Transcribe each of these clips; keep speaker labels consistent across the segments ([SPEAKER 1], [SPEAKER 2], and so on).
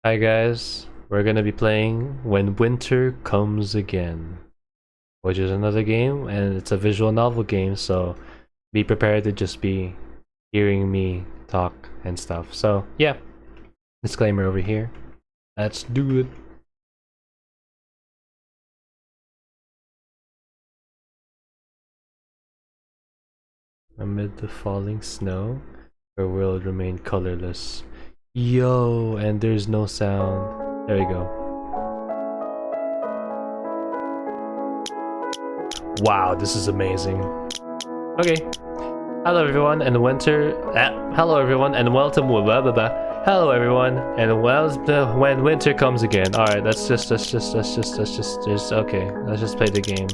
[SPEAKER 1] Hi guys, we're gonna be playing When Winter Comes Again, which is another game and it's a visual novel game, so be prepared to just be hearing me talk and stuff. So yeah, disclaimer over here. Let's do it. Amid the falling snow, her world remained colorless. Yo, and there's no sound. There we go. Wow, this is amazing. Okay. Hello everyone and hello everyone and welcome Hello everyone and when winter comes again. Alright, let's just okay, let's just play the game.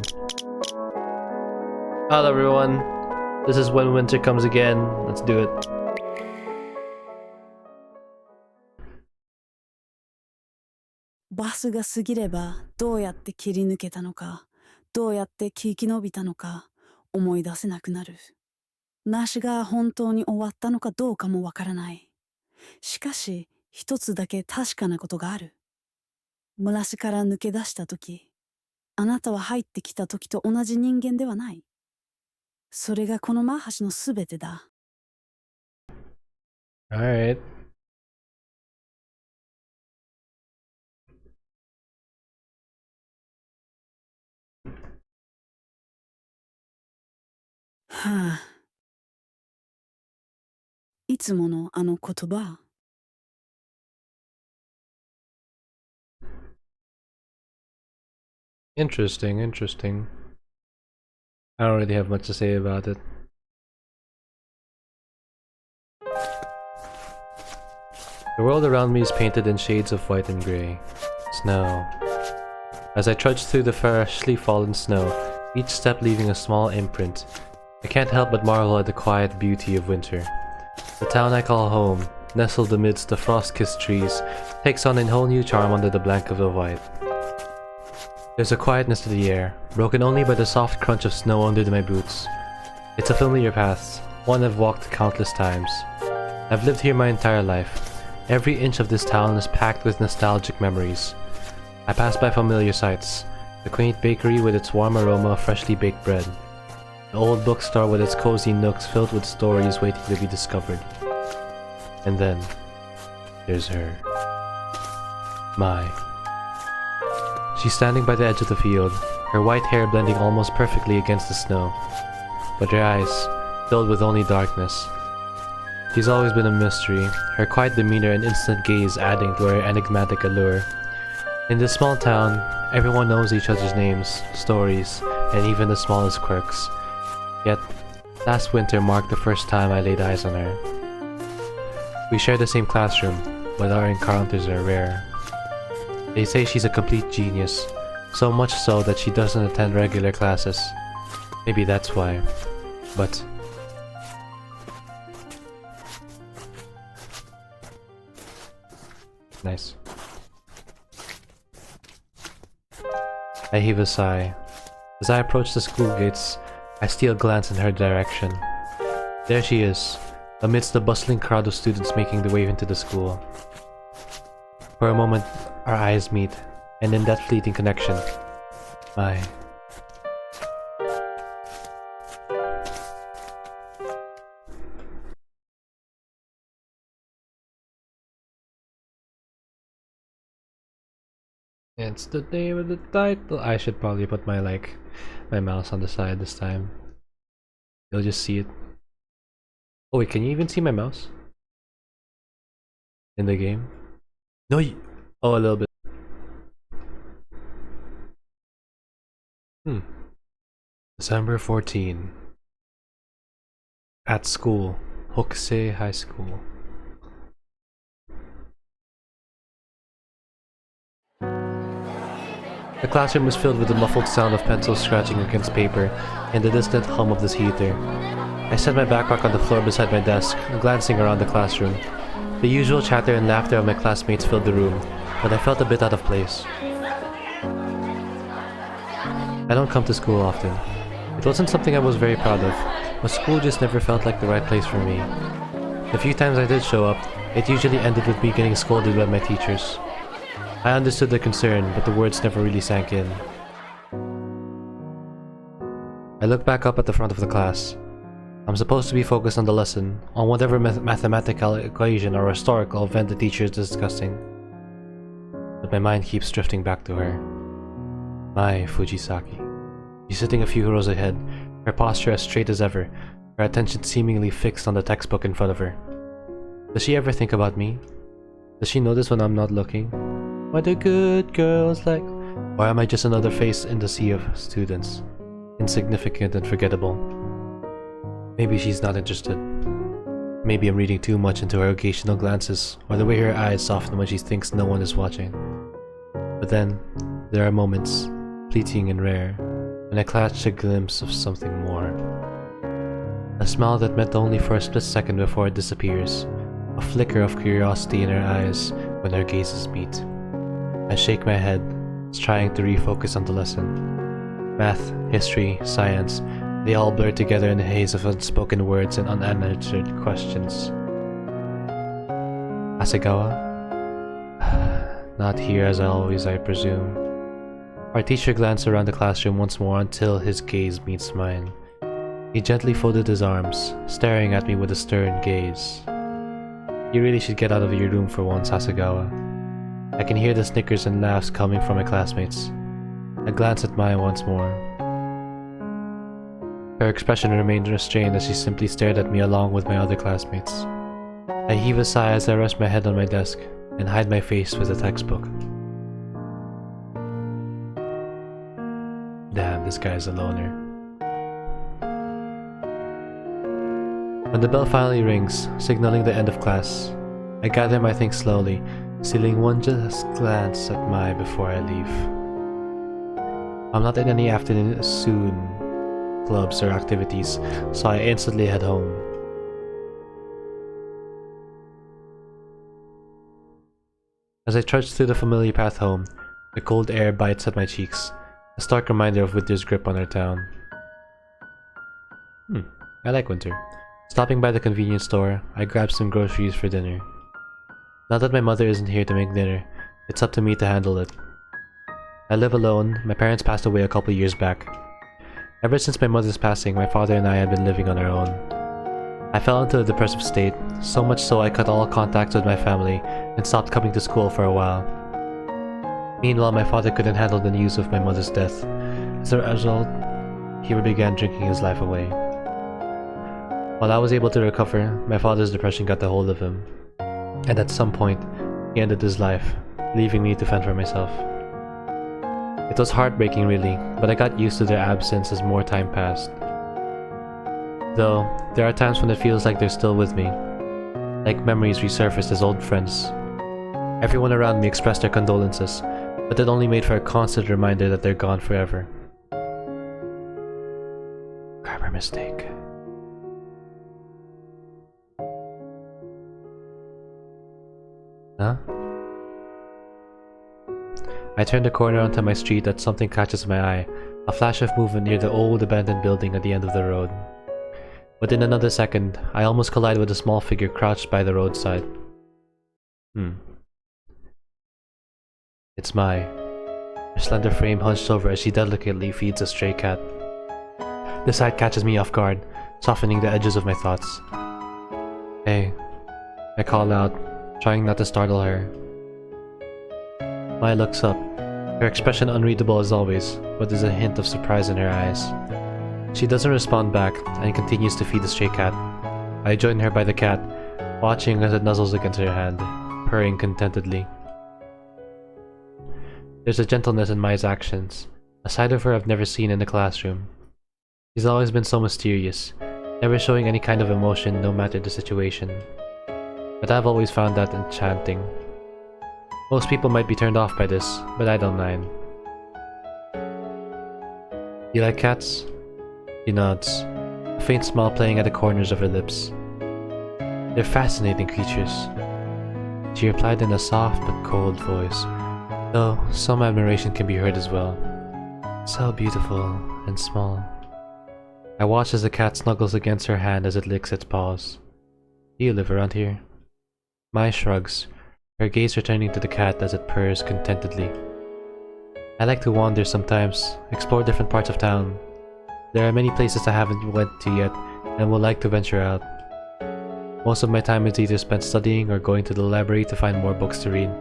[SPEAKER 1] Hello everyone. This is When Winter Comes Again. Let's do it.
[SPEAKER 2] Bus が過ぎればどうやって切り抜けたのか、どうやって生き延びたのか思い出せなくなる。梨が本当に終わったのかどうかもわからない。しかし一つだけ確かなことがある。村市から抜け出した時、あなたは入ってきた時と同じ人間ではない。それがこのマーハシのすべてだ。
[SPEAKER 1] Alright.
[SPEAKER 2] Ha. いつものあの言葉。
[SPEAKER 1] Interesting. I don't really have much to say about it. The world around me is painted in shades of white and grey. Snow. As I trudge through the freshly fallen snow, each step leaving a small imprint, I can't help but marvel at the quiet beauty of winter. The town I call home, nestled amidst the frost-kissed trees, takes on a whole new charm under the blanket of white. There's a quietness to the air, broken only by the soft crunch of snow under my boots. It's a familiar path, one I've walked countless times. I've lived here my entire life. Every inch of this town is packed with nostalgic memories. I pass by familiar sights, the quaint bakery with its warm aroma of freshly baked bread, the old bookstore with its cozy nooks filled with stories waiting to be discovered. And then, there's her. Mai. She's standing by the edge of the field, her white hair blending almost perfectly against the snow, but her eyes filled with only darkness. She's always been a mystery, her quiet demeanor and instant gaze adding to her enigmatic allure. In this small town, everyone knows each other's names, stories, and even the smallest quirks. Yet, last winter marked the first time I laid eyes on her. We share the same classroom, but our encounters are rare. They say she's a complete genius, so much so that she doesn't attend regular classes. Maybe that's why, but... Nice. I heave a sigh. As I approach the school gates, I steal a glance in her direction. There she is, amidst the bustling crowd of students making their way into the school. For a moment, our eyes meet, and in that fleeting connection, Mai. It's the name of the title. I should probably put my mouse on the side this time. You'll just see it. Oh wait, can you even see my mouse? In the game? No, oh, a little bit. December 14. At school. Hokusei High School. The classroom is filled with the muffled sound of pencils scratching against paper and the distant hum of this heater. I set my backpack on the floor beside my desk, glancing around the classroom. The usual chatter and laughter of my classmates filled the room, but I felt a bit out of place. I don't come to school often. It wasn't something I was very proud of, but school just never felt like the right place for me. The few times I did show up, It usually ended with me getting scolded by my teachers. I understood the concern, but the words never really sank in. I look back up at the front of the class. I'm supposed to be focused on the lesson, on whatever mathematical equation or historical event the teacher is discussing. But my mind keeps drifting back to her. My Fujisaki. She's sitting a few rows ahead, her posture as straight as ever, her attention seemingly fixed on the textbook in front of her. Does she ever think about me? Does she notice when I'm not looking? What do good girls like? Or am I just another face in the sea of students? Insignificant and forgettable. Maybe she's not interested. Maybe I'm reading too much into her occasional glances, or the way her eyes soften when she thinks no one is watching. But then, there are moments, fleeting and rare, when I catch a glimpse of something more. A smile that meant only for a split second before it disappears. A flicker of curiosity in her eyes when our gazes meet. I shake my head, trying to refocus on the lesson. Math, history, science, they all blur together in a haze of unspoken words and unanswered questions. Hasegawa? Not here as always, I presume. Our teacher glanced around the classroom once more until his gaze meets mine. He gently folded his arms, staring at me with a stern gaze. You really should get out of your room for once, Hasegawa. I can hear the snickers and laughs coming from my classmates. I glance at mine once more. Her expression remained restrained as she simply stared at me along with my other classmates. I heave a sigh as I rest my head on my desk and hide my face with the textbook. Damn, this guy's a loner. When the bell finally rings, signaling the end of class, I gather my things slowly, stealing one just glance at Mai before I leave. I'm not in any afternoon clubs or activities, so I instantly head home. As I trudge through the familiar path home, the cold air bites at my cheeks, a stark reminder of winter's grip on our town. I like winter. Stopping by the convenience store, I grab some groceries for dinner. Now that my mother isn't here to make dinner, it's up to me to handle it. I live alone. My parents passed away a couple years back. Ever since my mother's passing, my father and I had been living on our own. I fell into a depressive state, so much so I cut all contact with my family and stopped coming to school for a while. Meanwhile, my father couldn't handle the news of my mother's death. As a result, he began drinking his life away. While I was able to recover, my father's depression got a hold of him. And at some point, he ended his life, leaving me to fend for myself. It was heartbreaking really, but I got used to their absence as more time passed. Though, there are times when it feels like they're still with me. Like memories resurfaced as old friends. Everyone around me expressed their condolences, but it only made for a constant reminder that they're gone forever. Grammar mistake. Huh? I turn the corner onto my street as something catches my eye, a flash of movement near the old abandoned building at the end of the road. Within another second, I almost collide with a small figure crouched by the roadside. It's Mai, her slender frame hunched over as she delicately feeds a stray cat. The sight catches me off guard, softening the edges of my thoughts. Hey, I call out, trying not to startle her. Mai looks up, her expression unreadable as always, but there's a hint of surprise in her eyes. She doesn't respond back and continues to feed the stray cat. I join her by the cat, watching as it nuzzles against her hand, purring contentedly. There's a gentleness in Mai's actions, a side of her I've never seen in the classroom. She's always been so mysterious, never showing any kind of emotion no matter the situation. But I've always found that enchanting. Most people might be turned off by this, but I don't mind. You like cats? She nods, a faint smile playing at the corners of her lips. They're fascinating creatures. She replied in a soft but cold voice, though some admiration can be heard as well. So beautiful and small. I watch as the cat snuggles against her hand as it licks its paws. Do you live around here? Mai shrugs, her gaze returning to the cat as it purrs contentedly. I like to wander sometimes, explore different parts of town. There are many places I haven't went to yet and would like to venture out. Most of my time is either spent studying or going to the library to find more books to read.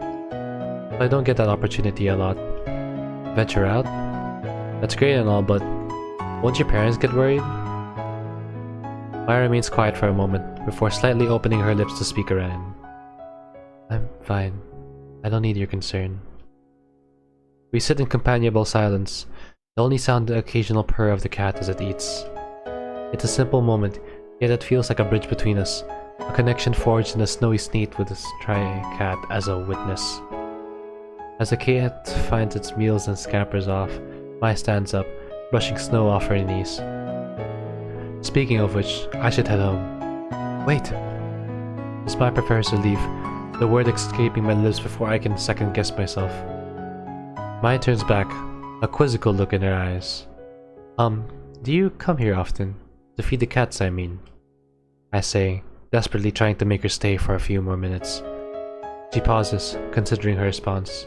[SPEAKER 1] But I don't get that opportunity a lot. Venture out? That's great and all, but won't your parents get worried? Maya remains quiet for a moment before slightly opening her lips to speak around. I'm fine. I don't need your concern. We sit in companionable silence, the only sound the occasional purr of the cat as it eats. It's a simple moment, yet it feels like a bridge between us, a connection forged in a snowy sneak with a stray cat as a witness. As the cat finds its meals and scampers off, Mai stands up, brushing snow off her knees. Speaking of which, I should head home. Wait! As Mai prepares to leave, the word escaping my lips before I can second-guess myself. Mai turns back, a quizzical look in her eyes. Do you come here often? To feed the cats, I mean. I say, desperately trying to make her stay for a few more minutes. She pauses, considering her response.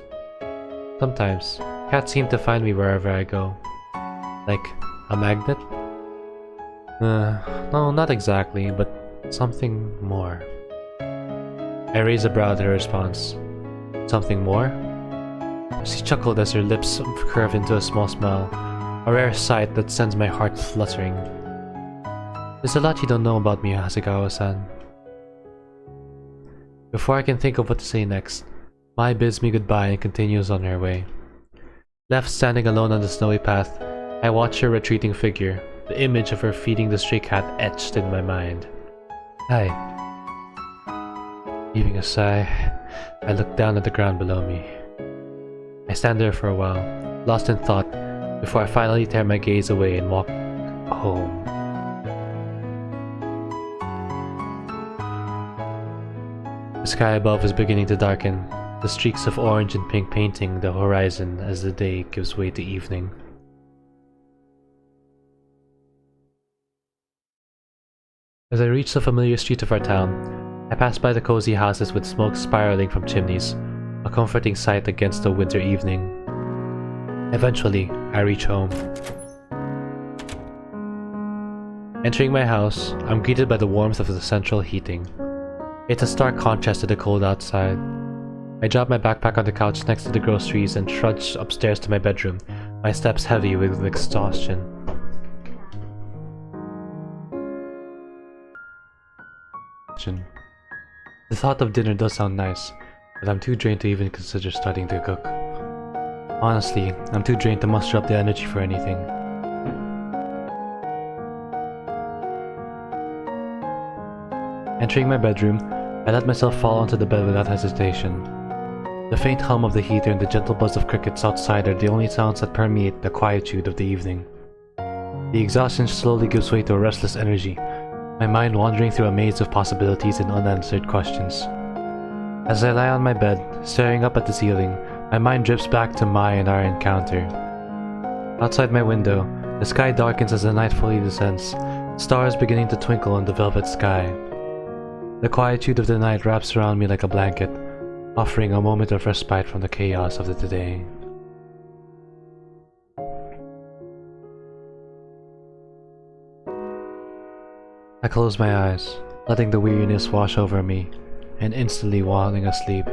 [SPEAKER 1] Sometimes, cats seem to find me wherever I go. Like, a magnet? No, not exactly, but something more. I raise a brow at her response. Something more? She chuckled as her lips curve into a small smile, a rare sight that sends my heart fluttering. There's a lot you don't know about me, Hasegawa-san. Before I can think of what to say next, Mai bids me goodbye and continues on her way. Left standing alone on the snowy path, I watch her retreating figure, the image of her feeding the stray cat etched in my mind. Hi. Heaving a sigh, I look down at the ground below me. I stand there for a while, lost in thought, before I finally tear my gaze away and walk home. The sky above is beginning to darken, the streaks of orange and pink painting the horizon as the day gives way to evening. As I reach the familiar streets of our town, I pass by the cozy houses with smoke spiraling from chimneys, a comforting sight against the winter evening. Eventually, I reach home. Entering my house, I'm greeted by the warmth of the central heating. It's a stark contrast to the cold outside. I drop my backpack on the couch next to the groceries and trudge upstairs to my bedroom, my steps heavy with exhaustion. The thought of dinner does sound nice, but I'm too drained to even consider starting to cook. Honestly, I'm too drained to muster up the energy for anything. Entering my bedroom, I let myself fall onto the bed without hesitation. The faint hum of the heater and the gentle buzz of crickets outside are the only sounds that permeate the quietude of the evening. The exhaustion slowly gives way to a restless energy, my mind wandering through a maze of possibilities and unanswered questions. As I lie on my bed, staring up at the ceiling, my mind drifts back to Mai and our encounter. Outside my window, the sky darkens as the night fully descends, stars beginning to twinkle on the velvet sky. The quietude of the night wraps around me like a blanket, offering a moment of respite from the chaos of the today. I close my eyes, letting the weariness wash over me, and instantly falling asleep.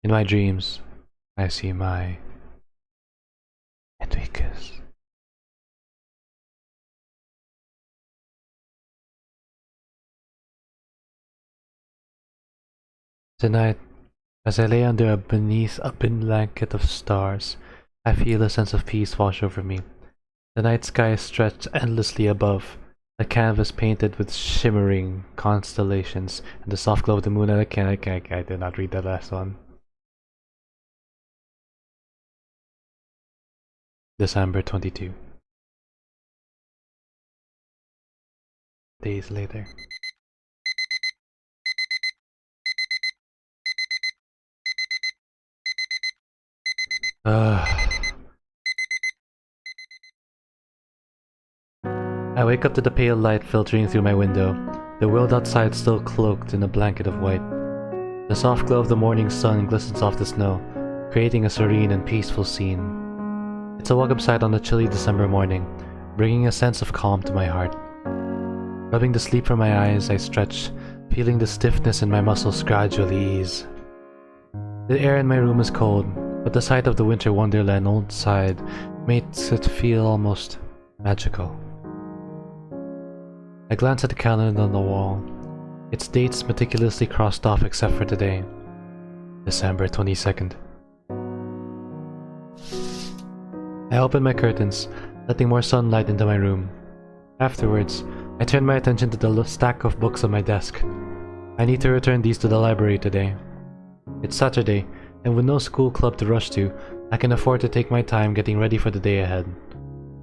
[SPEAKER 1] In my dreams, I see Mai Enriquez. Tonight, as I lay beneath a blanket of stars, I feel a sense of peace wash over me. The night sky is stretched endlessly above, a canvas painted with shimmering constellations, and the soft glow of the moon. And I did not read the last one. December 22. Days later. I wake up to the pale light filtering through my window, the world outside still cloaked in a blanket of white. The soft glow of the morning sun glistens off the snow, creating a serene and peaceful scene. It's a welcome sight on a chilly December morning, bringing a sense of calm to my heart. Rubbing the sleep from my eyes, I stretch, feeling the stiffness in my muscles gradually ease. The air in my room is cold, but the sight of the winter wonderland outside makes it feel almost magical. I glance at the calendar on the wall. Its dates meticulously crossed off except for today, December 22nd. I open my curtains, letting more sunlight into my room. Afterwards, I turn my attention to the stack of books on my desk. I need to return these to the library today. It's Saturday, and with no school club to rush to, I can afford to take my time getting ready for the day ahead.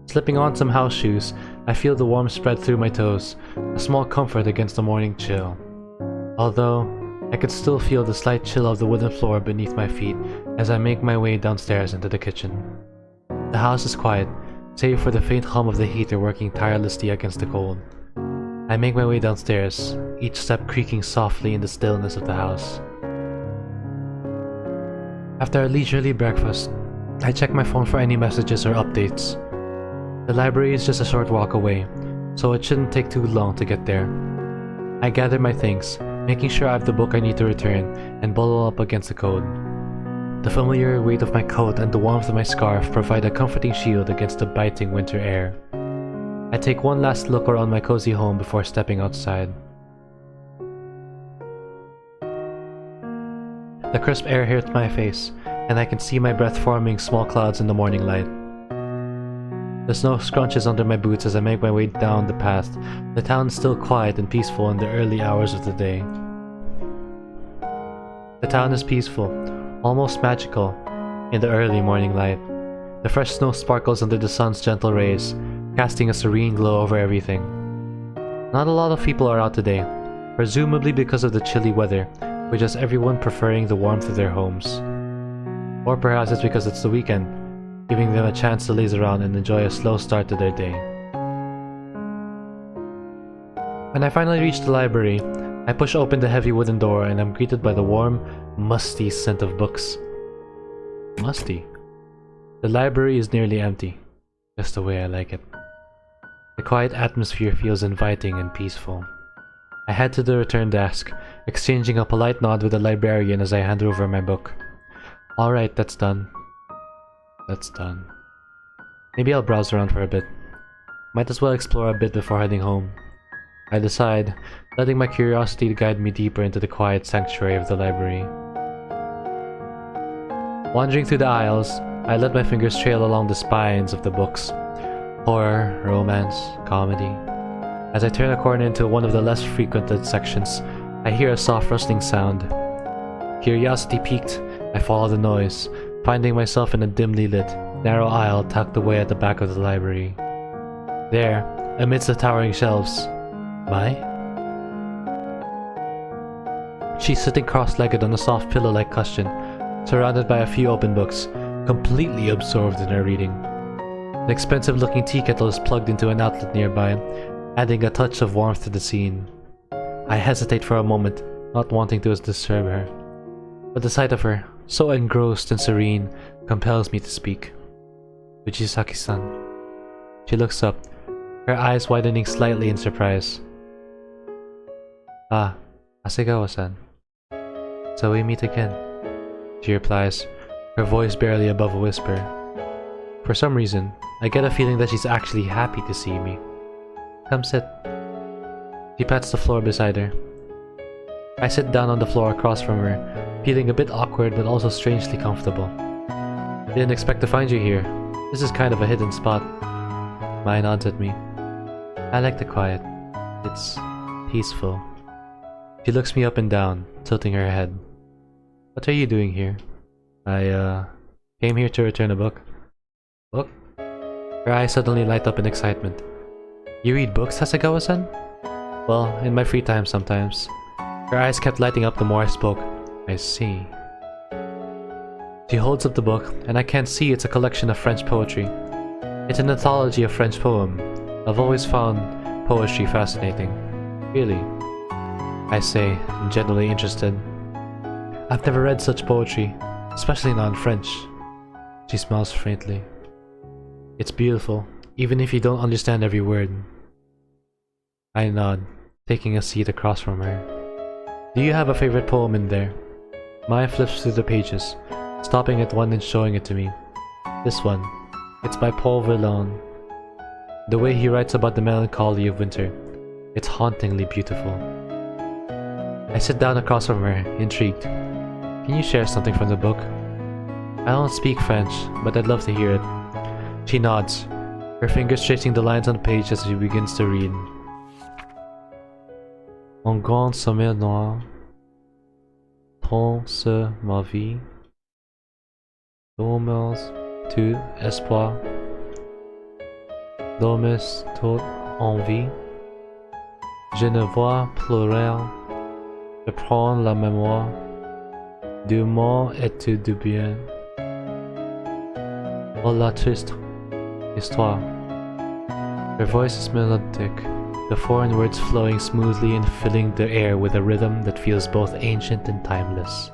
[SPEAKER 1] Slipping on some house shoes, I feel the warmth spread through my toes, a small comfort against the morning chill. Although, I could still feel the slight chill of the wooden floor beneath my feet as I make my way downstairs into the kitchen. The house is quiet, save for the faint hum of the heater working tirelessly against the cold. I make my way downstairs, each step creaking softly in the stillness of the house. After a leisurely breakfast, I check my phone for any messages or updates. The library is just a short walk away, so it shouldn't take too long to get there. I gather my things, making sure I have the book I need to return, and bundle up against the cold. The familiar weight of my coat and the warmth of my scarf provide a comforting shield against the biting winter air. I take one last look around my cozy home before stepping outside. The crisp air hits my face, and I can see my breath forming small clouds in the morning light. The snow scrunches under my boots as I make my way down the path. The town is still quiet and peaceful in the early hours of the day. The town is peaceful, almost magical, in the early morning light. The fresh snow sparkles under the sun's gentle rays, casting a serene glow over everything. Not a lot of people are out today, presumably because of the chilly weather, with just everyone preferring the warmth of their homes. Or perhaps it's because it's the weekend, giving them a chance to laze around and enjoy a slow start to their day. When I finally reach the library, I push open the heavy wooden door and I'm greeted by the warm, musty scent of books. Musty? The library is nearly empty, just the way I like it. The quiet atmosphere feels inviting and peaceful. I head to the return desk, exchanging a polite nod with the librarian as I hand over my book. Alright, that's done. That's done. Maybe I'll browse around for a bit. Might as well explore a bit before heading home. I decide, letting my curiosity guide me deeper into the quiet sanctuary of the library. Wandering through the aisles, I let my fingers trail along the spines of the books. Horror, romance, comedy. As I turn a corner into one of the less frequented sections, I hear a soft rustling sound. Curiosity piqued, I follow the noise, finding myself in a dimly lit, narrow aisle tucked away at the back of the library. There, amidst the towering shelves, Mai? She's sitting cross-legged on a soft pillow-like cushion, surrounded by a few open books, completely absorbed in her reading. An expensive-looking tea kettle is plugged into an outlet nearby, adding a touch of warmth to the scene. I hesitate for a moment, not wanting to disturb her. But the sight of her, so engrossed and serene, compels me to speak. Fujisaki-san. She looks up, her eyes widening slightly in surprise. Ah, Hasegawa-san. So we meet again, she replies, her voice barely above a whisper. For some reason, I get a feeling that she's actually happy to see me. Come sit. She pats the floor beside her. I sit down on the floor across from her, feeling a bit awkward but also strangely comfortable. Didn't expect to find you here. This is kind of a hidden spot. Mai nods at me. I like the quiet. It's peaceful. She looks me up and down, tilting her head. What are you doing here? I came here to return a book. Book? Her eyes suddenly light up in excitement. You read books, Hasegawa-san? Well, in my free time sometimes. Her eyes kept lighting up the more I spoke. I see. She holds up the book, and I can't see it's a collection of French poetry. It's an anthology of French poem, I've always found poetry fascinating. Really, I say, genuinely interested. I've never read such poetry, especially not in French. She smiles faintly. It's beautiful, even if you don't understand every word. I nod, taking a seat across from her. Do you have a favorite poem in there? Maya flips through the pages, stopping at one and showing it to me. This one. It's by Paul Verlaine. The way he writes about the melancholy of winter, it's hauntingly beautiful. I sit down across from her, intrigued. Can you share something from the book? I don't speak French, but I'd love to hear it. She nods, her fingers tracing the lines on the page as she begins to read. Un grand sommeil noir, trompe sur ma vie, dormeurs tout espoir, dormeurs toute envie. Je ne vois plus rien, je prends la mémoire, du mal et du bien. Oh la triste histoire. Her voice is melodic, the foreign words flowing smoothly and filling the air with a rhythm that feels both ancient and timeless.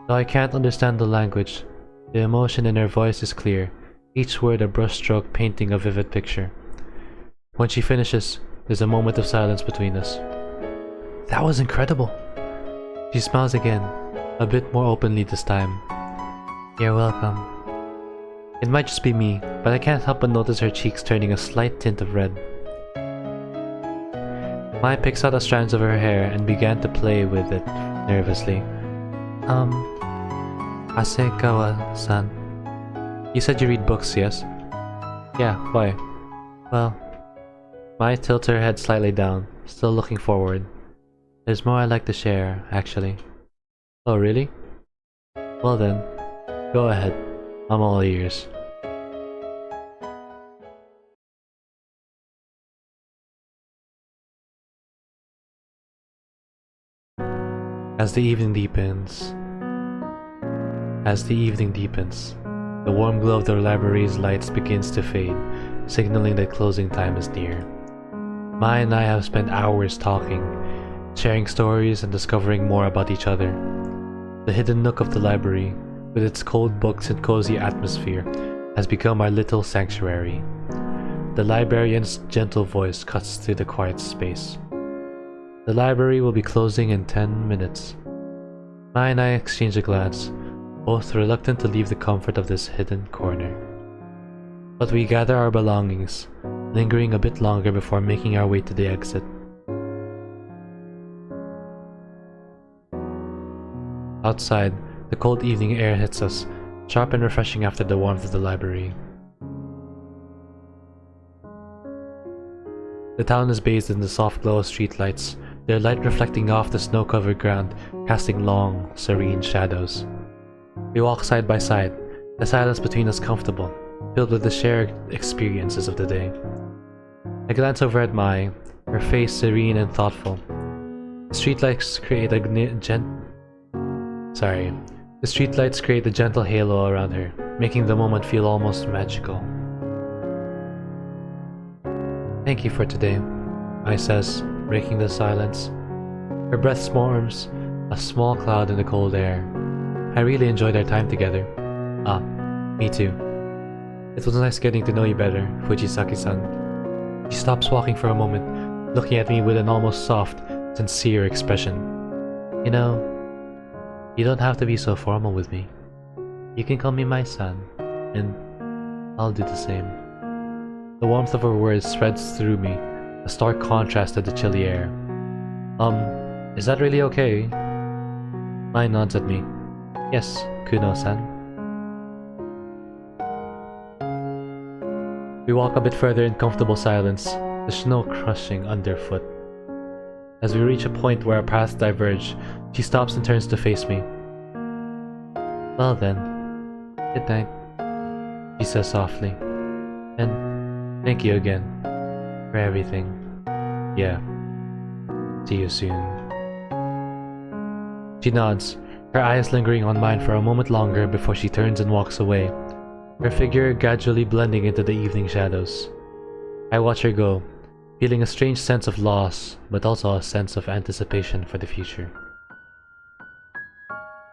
[SPEAKER 1] Though I can't understand the language, the emotion in her voice is clear, each word a brushstroke painting a vivid picture. When she finishes, there's a moment of silence between us. That was incredible! She smiles again, a bit more openly this time. You're welcome. It might just be me, but I can't help but notice her cheeks turning a slight tint of red. Maya picks out the strands of her hair and began to play with it nervously. Asekawa-san. You said you read books, yes? Yeah, why? Well, Maya tilts her head slightly down, still looking forward. There's more I'd like to share, actually. Oh, really? Well then, go ahead. I'm all ears. As the evening deepens, the warm glow of the library's lights begins to fade, signaling that closing time is near. Maya and I have spent hours talking, sharing stories and discovering more about each other. The hidden nook of the library, with its cold books and cozy atmosphere, has become our little sanctuary. The librarian's gentle voice cuts through the quiet space. The library will be closing in 10 minutes. Maya and I exchange a glance, both reluctant to leave the comfort of this hidden corner. But we gather our belongings, lingering a bit longer before making our way to the exit. Outside, the cold evening air hits us, sharp and refreshing after the warmth of the library. The town is bathed in the soft glow of streetlights, their light reflecting off the snow-covered ground, casting long, serene shadows. We walk side by side, the silence between us comfortable, filled with the shared experiences of the day. I glance over at Mai, her face serene and thoughtful. The streetlights create a gentle halo around her, making the moment feel almost magical. Thank you for today, Mai says, breaking the silence. Her breath forms a small cloud in the cold air. I really enjoyed our time together. Ah, me too. It was nice getting to know you better, Fujisaki-san. She stops walking for a moment, looking at me with an almost soft, sincere expression. You know, you don't have to be so formal with me. You can call me Mai-san, and I'll do the same. The warmth of her words spreads through me, a stark contrast to the chilly air. Is that really okay? Mai nods at me. Yes, Kuno-san. We walk a bit further in comfortable silence, the snow crushing underfoot. As we reach a point where our paths diverge, she stops and turns to face me. Well then, good night, she says softly. And thank you again for everything. Yeah, see you soon. She nods, her eyes lingering on mine for a moment longer before she turns and walks away, her figure gradually blending into the evening shadows. I watch her go, feeling a strange sense of loss, but also a sense of anticipation for the future.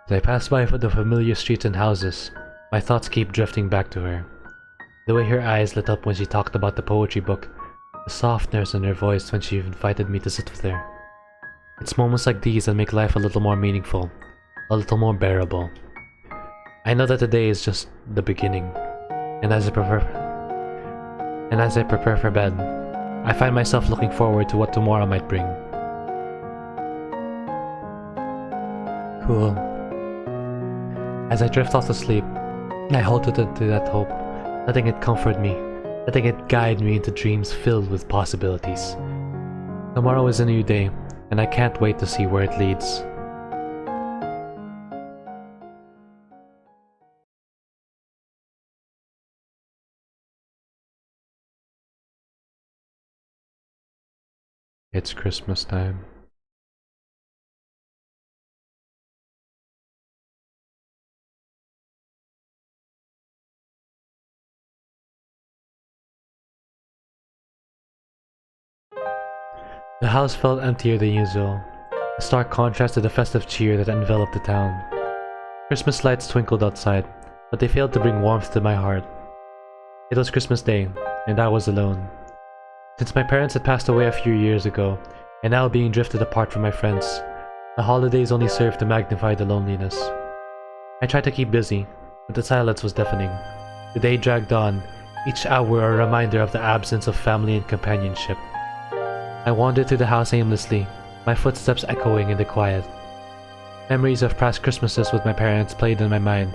[SPEAKER 1] As I pass by the familiar streets and houses, my thoughts keep drifting back to her. The way her eyes lit up when she talked about the poetry book, the softness in her voice when she invited me to sit with her. It's moments like these that make life a little more meaningful, a little more bearable. I know that today is just the beginning, and as I prepare for bed, I find myself looking forward to what tomorrow might bring. Cool. As I drift off to sleep, I hold on to that hope, letting it comfort me, letting it guide me into dreams filled with possibilities. Tomorrow is a new day, and I can't wait to see where it leads. It's Christmas time. The house felt emptier than usual, a stark contrast to the festive cheer that enveloped the town. Christmas lights twinkled outside, but they failed to bring warmth to my heart. It was Christmas Day, and I was alone. Since my parents had passed away a few years ago, and now being drifted apart from my friends, the holidays only served to magnify the loneliness. I tried to keep busy, but the silence was deafening. The day dragged on, each hour a reminder of the absence of family and companionship. I wandered through the house aimlessly, my footsteps echoing in the quiet. Memories of past Christmases with my parents played in my mind,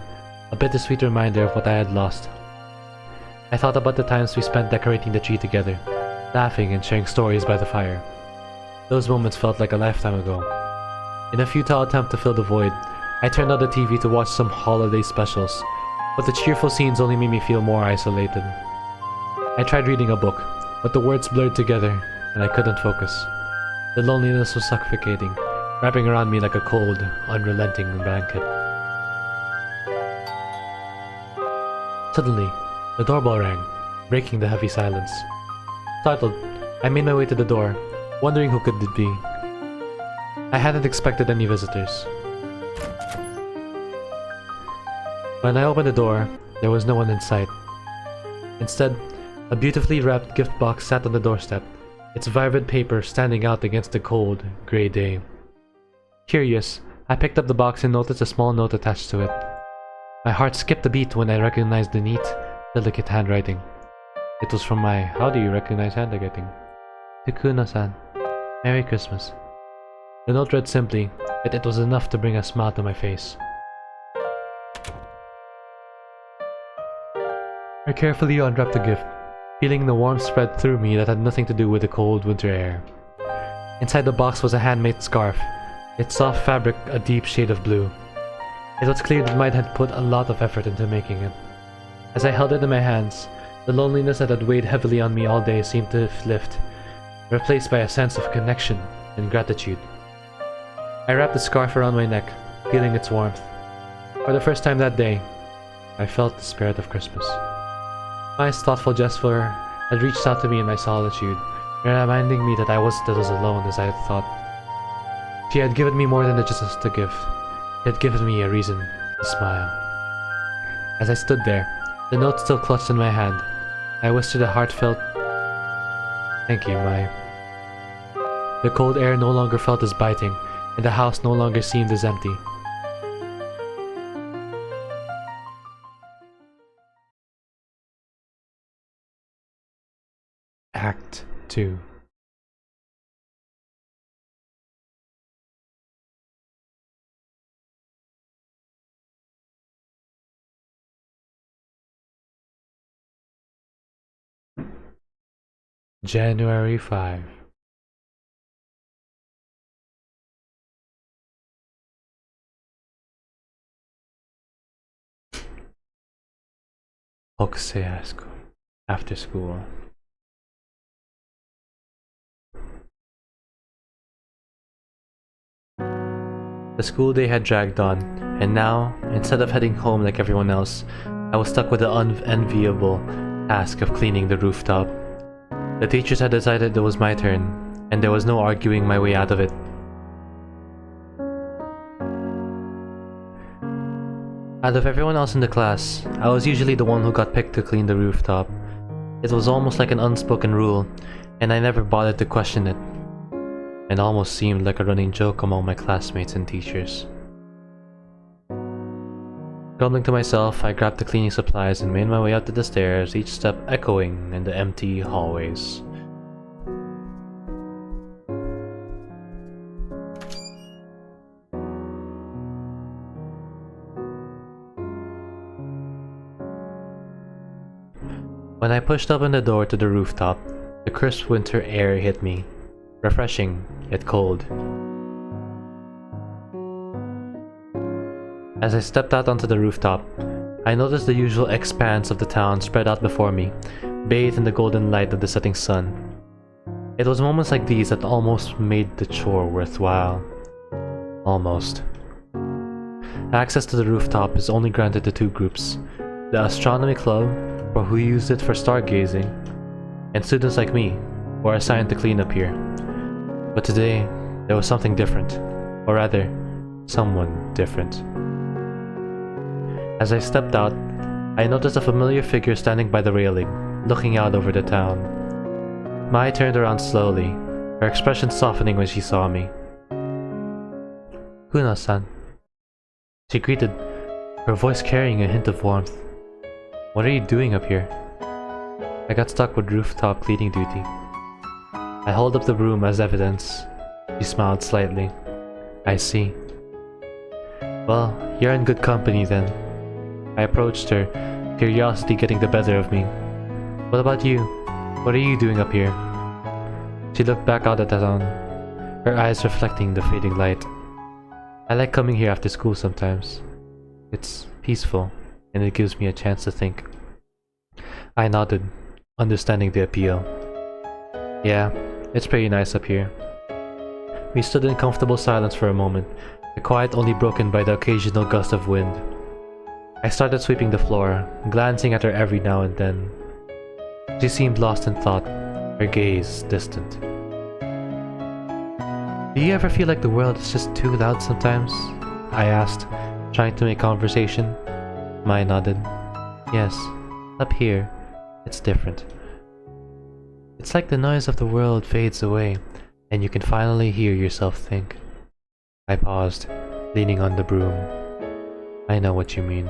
[SPEAKER 1] a bittersweet reminder of what I had lost. I thought about the times we spent decorating the tree together, laughing and sharing stories by the fire. Those moments felt like a lifetime ago. In a futile attempt to fill the void, I turned on the TV to watch some holiday specials, but the cheerful scenes only made me feel more isolated. I tried reading a book, but the words blurred together, and I couldn't focus. The loneliness was suffocating, wrapping around me like a cold, unrelenting blanket. Suddenly, the doorbell rang, breaking the heavy silence. Startled, I made my way to the door, wondering who could it be. I hadn't expected any visitors. When I opened the door, there was no one in sight. Instead, a beautifully wrapped gift box sat on the doorstep, its vibrant paper standing out against the cold, grey day. Curious, I picked up the box and noticed a small note attached to it. My heart skipped a beat when I recognized the neat, delicate handwriting. It was from my "How do you recognize handwriting?" to Kuna-san. Merry Christmas. The note read simply, yet it was enough to bring a smile to my face. I carefully unwrapped the gift, feeling the warmth spread through me that had nothing to do with the cold winter air. Inside the box was a handmade scarf, its soft fabric a deep shade of blue. It was clear that Mike had put a lot of effort into making it. As I held it in my hands, the loneliness that had weighed heavily on me all day seemed to lift, replaced by a sense of connection and gratitude. I wrapped the scarf around my neck, feeling its warmth. For the first time that day, I felt the spirit of Christmas. Mai's thoughtful gesture had reached out to me in my solitude, reminding me that I wasn't as alone as I had thought. She had given me more than just a gift. She had given me a reason to smile. As I stood there, the note still clutched in my hand, I whispered a heartfelt, "Thank you, Mai." The cold air no longer felt as biting, and the house no longer seemed as empty. Act 2. January 5. Hokuseiasco. After school. The school day had dragged on, and now, instead of heading home like everyone else, I was stuck with the unenviable task of cleaning the rooftop. The teachers had decided it was my turn, and there was no arguing my way out of it. Out of everyone else in the class, I was usually the one who got picked to clean the rooftop. It was almost like an unspoken rule, and I never bothered to question it. It almost seemed like a running joke among my classmates and teachers. Grumbling to myself, I grabbed the cleaning supplies and made my way up to the stairs, each step echoing in the empty hallways. When I pushed open the door to the rooftop, the crisp winter air hit me, refreshing yet cold. As I stepped out onto the rooftop, I noticed the usual expanse of the town spread out before me, bathed in the golden light of the setting sun. It was moments like these that almost made the chore worthwhile. Almost. Access to the rooftop is only granted to two groups: the Astronomy Club, for who used it for stargazing, and students like me, who are assigned to clean up here. But today, there was something different, or rather, someone different. As I stepped out, I noticed a familiar figure standing by the railing, looking out over the town. Mai turned around slowly, her expression softening when she saw me. "Kuna-san," she greeted, her voice carrying a hint of warmth. "What are you doing up here?" "I got stuck with rooftop cleaning duty." I held up the broom as evidence. She smiled slightly. "I see. Well, you're in good company then." I approached her, curiosity getting the better of me. "What about you? What are you doing up here?" She looked back out at the town, her eyes reflecting the fading light. "I like coming here after school sometimes. It's peaceful, and it gives me a chance to think." I nodded, understanding the appeal. "Yeah, it's pretty nice up here." We stood in comfortable silence for a moment, the quiet only broken by the occasional gust of wind. I started sweeping the floor, glancing at her every now and then. She seemed lost in thought, her gaze distant. "Do you ever feel like the world is just too loud sometimes?" I asked, trying to make conversation. Mai nodded. "Yes, up here, it's different. It's like the noise of the world fades away, and you can finally hear yourself think." I paused, leaning on the broom. "I know what you mean.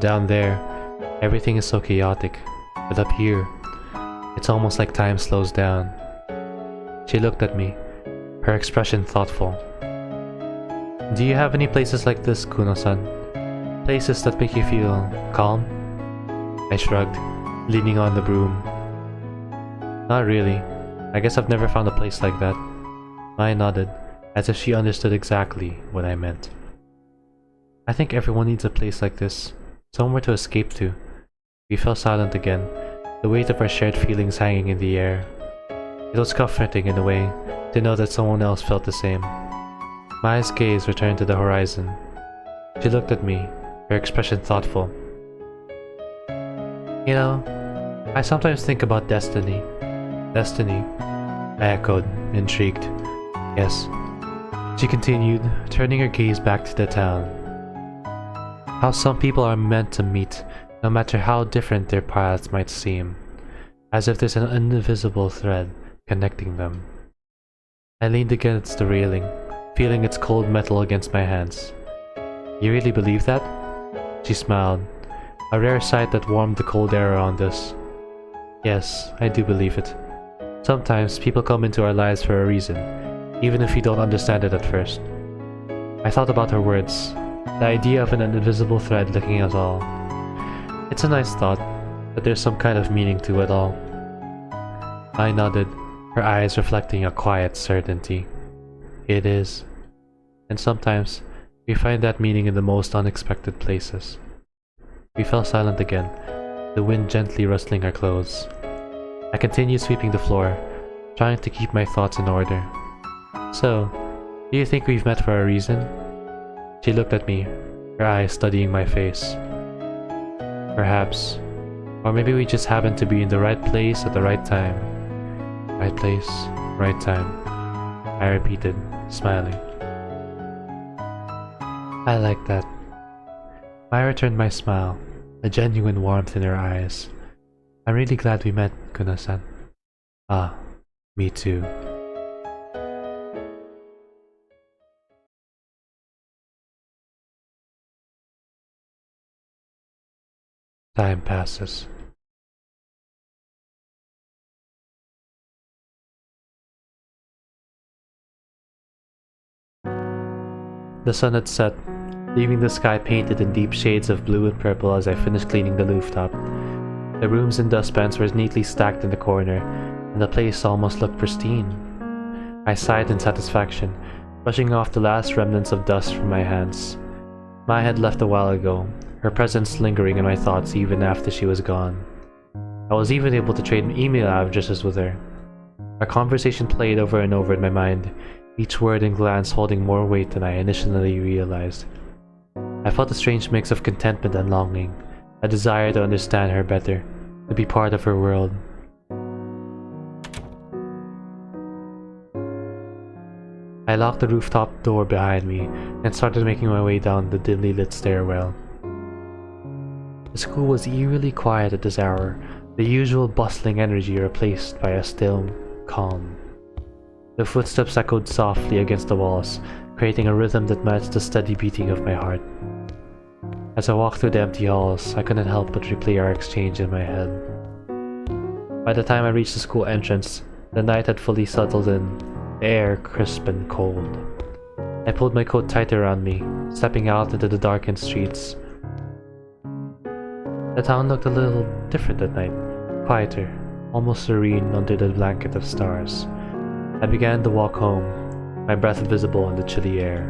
[SPEAKER 1] Down there, everything is so chaotic, but up here, it's almost like time slows down." She looked at me, her expression thoughtful. "Do you have any places like this, Kuno-san? Places that make you feel calm?" I shrugged, leaning on the broom. "Not really. I guess I've never found a place like that." I nodded, as if she understood exactly what I meant. "I think everyone needs a place like this. Somewhere to escape to." We fell silent again, the weight of our shared feelings hanging in the air. It was comforting in a way to know that someone else felt the same. Mai's gaze returned to the horizon. She looked at me, her expression thoughtful. "You know, I sometimes think about destiny." "Destiny?" I echoed, intrigued. "Yes." She continued, turning her gaze back to the town. "How some people are meant to meet, no matter how different their paths might seem, as if there's an invisible thread connecting them." I leaned against the railing, feeling its cold metal against my hands. "You really believe that?" She smiled, a rare sight that warmed the cold air around us. "Yes, I do believe it. Sometimes people come into our lives for a reason, even if we don't understand it at first." I thought about her words, the idea of an invisible thread linking us all. It's a nice thought, but there's some kind of meaning to it all. I nodded, her eyes reflecting a quiet certainty. "It is. And sometimes, we find that meaning in the most unexpected places." We fell silent again, the wind gently rustling our clothes. I continued sweeping the floor, trying to keep my thoughts in order. "So, do you think we've met for a reason?" She looked at me, her eyes studying my face. "Perhaps. Or maybe we just happened to be in the right place at the right time." Right place, right time, I repeated, smiling. I like that. I returned my smile, a genuine warmth in her eyes. I'm really glad we met, Kuna-san. Ah, me too. Time passes. The sun had set, leaving the sky painted in deep shades of blue and purple as I finished cleaning the rooftop. The brooms and dustpans were neatly stacked in the corner, and the place almost looked pristine. I sighed in satisfaction, brushing off the last remnants of dust from my hands. Mai had left a while ago, her presence lingering in my thoughts even after she was gone. I was even able to trade email addresses with her. Our conversation played over and over in my mind, each word and glance holding more weight than I initially realized. I felt a strange mix of contentment and longing, a desire to understand her better, to be part of her world. I locked the rooftop door behind me and started making my way down the dimly lit stairwell. The school was eerily quiet at this hour, the usual bustling energy replaced by a still calm. The footsteps echoed softly against the walls, creating a rhythm that matched the steady beating of my heart. As I walked through the empty halls, I couldn't help but replay our exchange in my head. By the time I reached the school entrance, the night had fully settled in, the air crisp and cold. I pulled my coat tighter around me, stepping out into the darkened streets. The town looked a little different at night, quieter, almost serene under the blanket of stars. I began to walk home, my breath visible in the chilly air.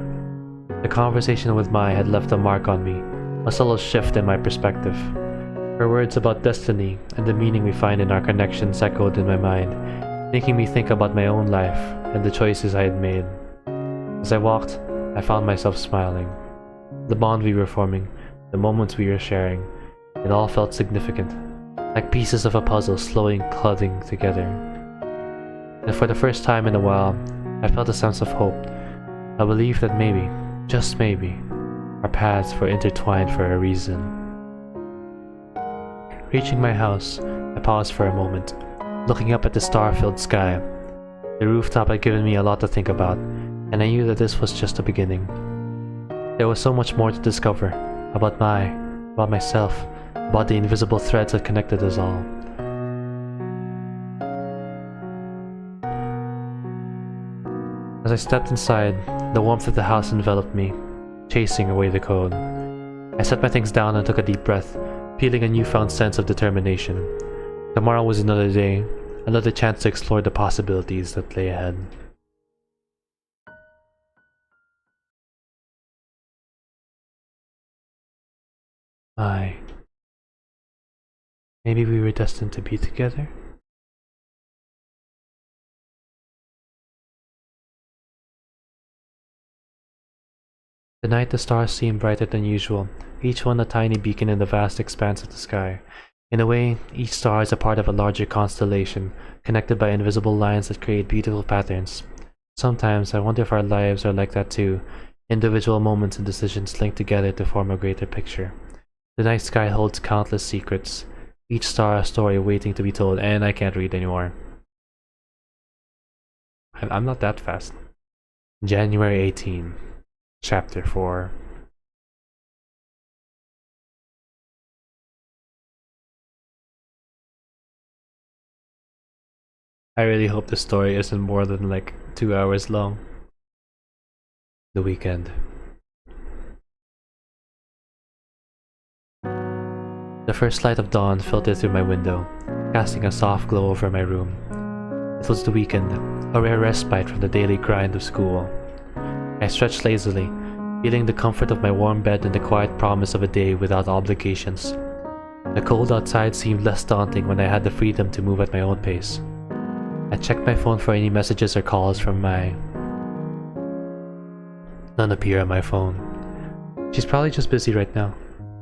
[SPEAKER 1] The conversation with Mai had left a mark on me, a subtle shift in my perspective. Her words about destiny and the meaning we find in our connections echoed in my mind, making me think about my own life and the choices I had made. As I walked, I found myself smiling. The bond we were forming, the moments we were sharing, it all felt significant, like pieces of a puzzle slowly clumping together. And for the first time in a while, I felt a sense of hope, a belief that maybe, just maybe, our paths were intertwined for a reason. Reaching my house, I paused for a moment, looking up at the star-filled sky. The rooftop had given me a lot to think about, and I knew that this was just the beginning. There was so much more to discover, about myself, about the invisible threads that connected us all. As I stepped inside, the warmth of the house enveloped me, chasing away the cold. I set my things down and took a deep breath, feeling a newfound sense of determination. Tomorrow was another day, another chance to explore the possibilities that lay ahead. Maybe we were destined to be together? Tonight the stars seemed brighter than usual, each one a tiny beacon in the vast expanse of the sky. In a way, each star is a part of a larger constellation, connected by invisible lines that create beautiful patterns. Sometimes I wonder if our lives are like that too, individual moments and decisions linked together to form a greater picture. The night sky holds countless secrets, each star a story waiting to be told, and I can't read anymore. I'm not that fast. January 18, Chapter 4. I really hope the story isn't more than like 2 hours long. The weekend. The first light of dawn filtered through my window, casting a soft glow over my room. It was the weekend, a rare respite from the daily grind of school. I stretched lazily, feeling the comfort of my warm bed and the quiet promise of a day without obligations. The cold outside seemed less daunting when I had the freedom to move at my own pace. I checked my phone for any messages or calls from Mai. None appear on my phone. She's probably just busy right now.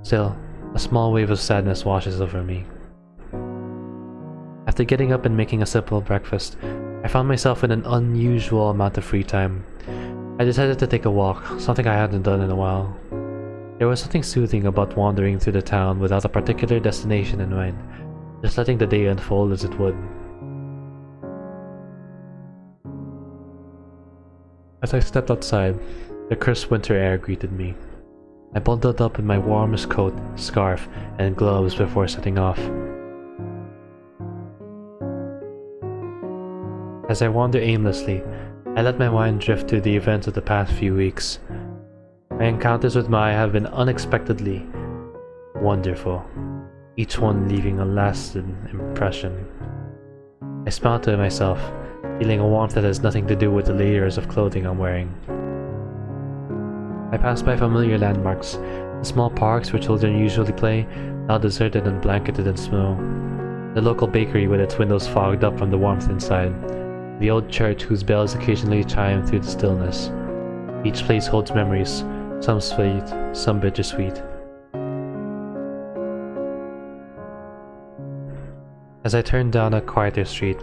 [SPEAKER 1] Still, a small wave of sadness washes over me. After getting up and making a simple breakfast, I found myself with an unusual amount of free time. I decided to take a walk, something I hadn't done in a while. There was something soothing about wandering through the town without a particular destination in mind, just letting the day unfold as it would. As I stepped outside, the crisp winter air greeted me. I bundled up in my warmest coat, scarf, and gloves before setting off. As I wander aimlessly, I let my mind drift to the events of the past few weeks. My encounters with Mai have been unexpectedly wonderful, each one leaving a lasting impression. I smiled to myself, feeling a warmth that has nothing to do with the layers of clothing I'm wearing. I passed by familiar landmarks, the small parks where children usually play, now deserted and blanketed in snow. The local bakery with its windows fogged up from the warmth inside. The old church whose bells occasionally chime through the stillness. Each place holds memories, some sweet, some bittersweet. As I turned down a quieter street,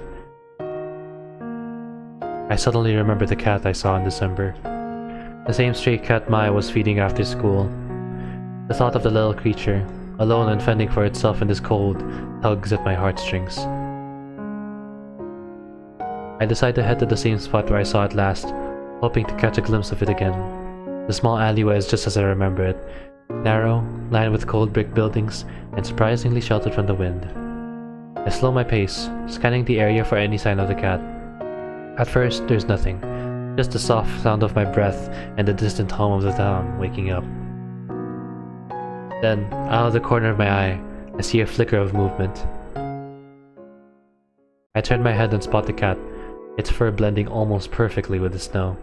[SPEAKER 1] I suddenly remembered the cat I saw in December. The same stray cat Mai was feeding after school. The thought of the little creature, alone and fending for itself in this cold, tugs at my heartstrings. I decide to head to the same spot where I saw it last, hoping to catch a glimpse of it again. The small alleyway is just as I remember it, narrow, lined with cold brick buildings, and surprisingly sheltered from the wind. I slow my pace, scanning the area for any sign of the cat. At first, there's nothing, just the soft sound of my breath and the distant hum of the town waking up. Then, out of the corner of my eye, I see a flicker of movement. I turn my head and spot the cat, its fur blending almost perfectly with the snow.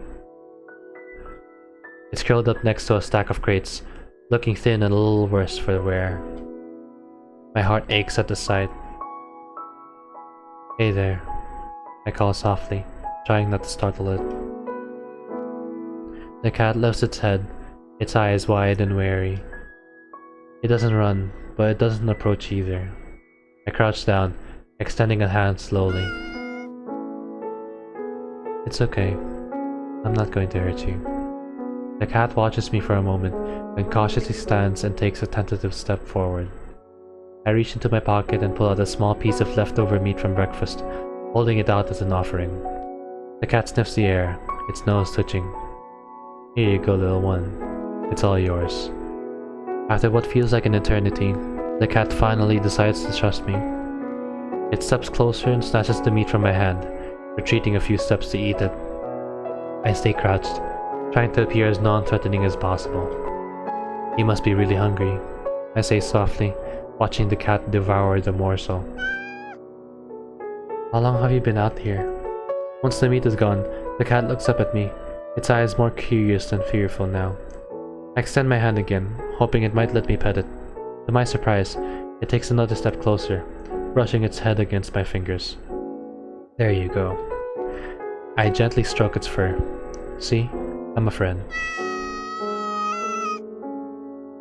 [SPEAKER 1] It's curled up next to a stack of crates, looking thin and a little worse for the wear. My heart aches at the sight. "Hey there," I call softly, trying not to startle it. The cat lifts its head, its eyes wide and wary. It doesn't run, but it doesn't approach either. I crouch down, extending a hand slowly. "It's okay. I'm not going to hurt you." The cat watches me for a moment, then cautiously stands and takes a tentative step forward. I reach into my pocket and pull out a small piece of leftover meat from breakfast, holding it out as an offering. The cat sniffs the air, its nose twitching. "Here you go, little one. It's all yours." After what feels like an eternity, the cat finally decides to trust me. It steps closer and snatches the meat from my hand, retreating a few steps to eat it. I stay crouched, trying to appear as non-threatening as possible. "You must be really hungry," I say softly, watching the cat devour the morsel. "How long have you been out here?" Once the meat is gone, the cat looks up at me, its eyes more curious than fearful now. I extend my hand again, hoping it might let me pet it. To my surprise, it takes another step closer, brushing its head against my fingers. "There you go." I gently stroke its fur. "See? I'm a friend."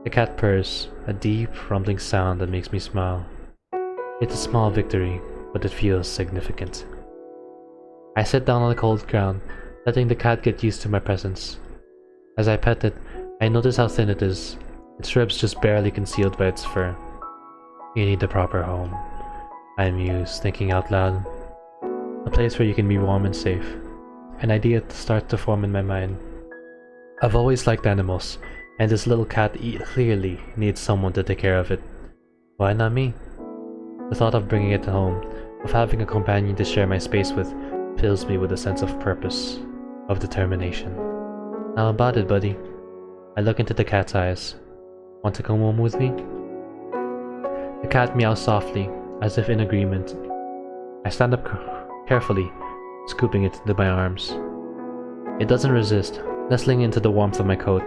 [SPEAKER 1] The cat purrs, a deep, rumbling sound that makes me smile. It's a small victory, but it feels significant. I sit down on the cold ground, letting the cat get used to my presence. As I pet it, I notice how thin it is, its ribs just barely concealed by its fur. "You need a proper home," I muse, thinking out loud. "A place where you can be warm and safe." An idea starts to form in my mind. I've always liked animals, and this little cat clearly needs someone to take care of it. Why not me? The thought of bringing it home, of having a companion to share my space with, fills me with a sense of purpose, of determination. "How about it, buddy?" I look into the cat's eyes. "Want to come home with me?" The cat meows softly, as if in agreement. I stand up carefully, scooping it into my arms. It doesn't resist, nestling into the warmth of my coat.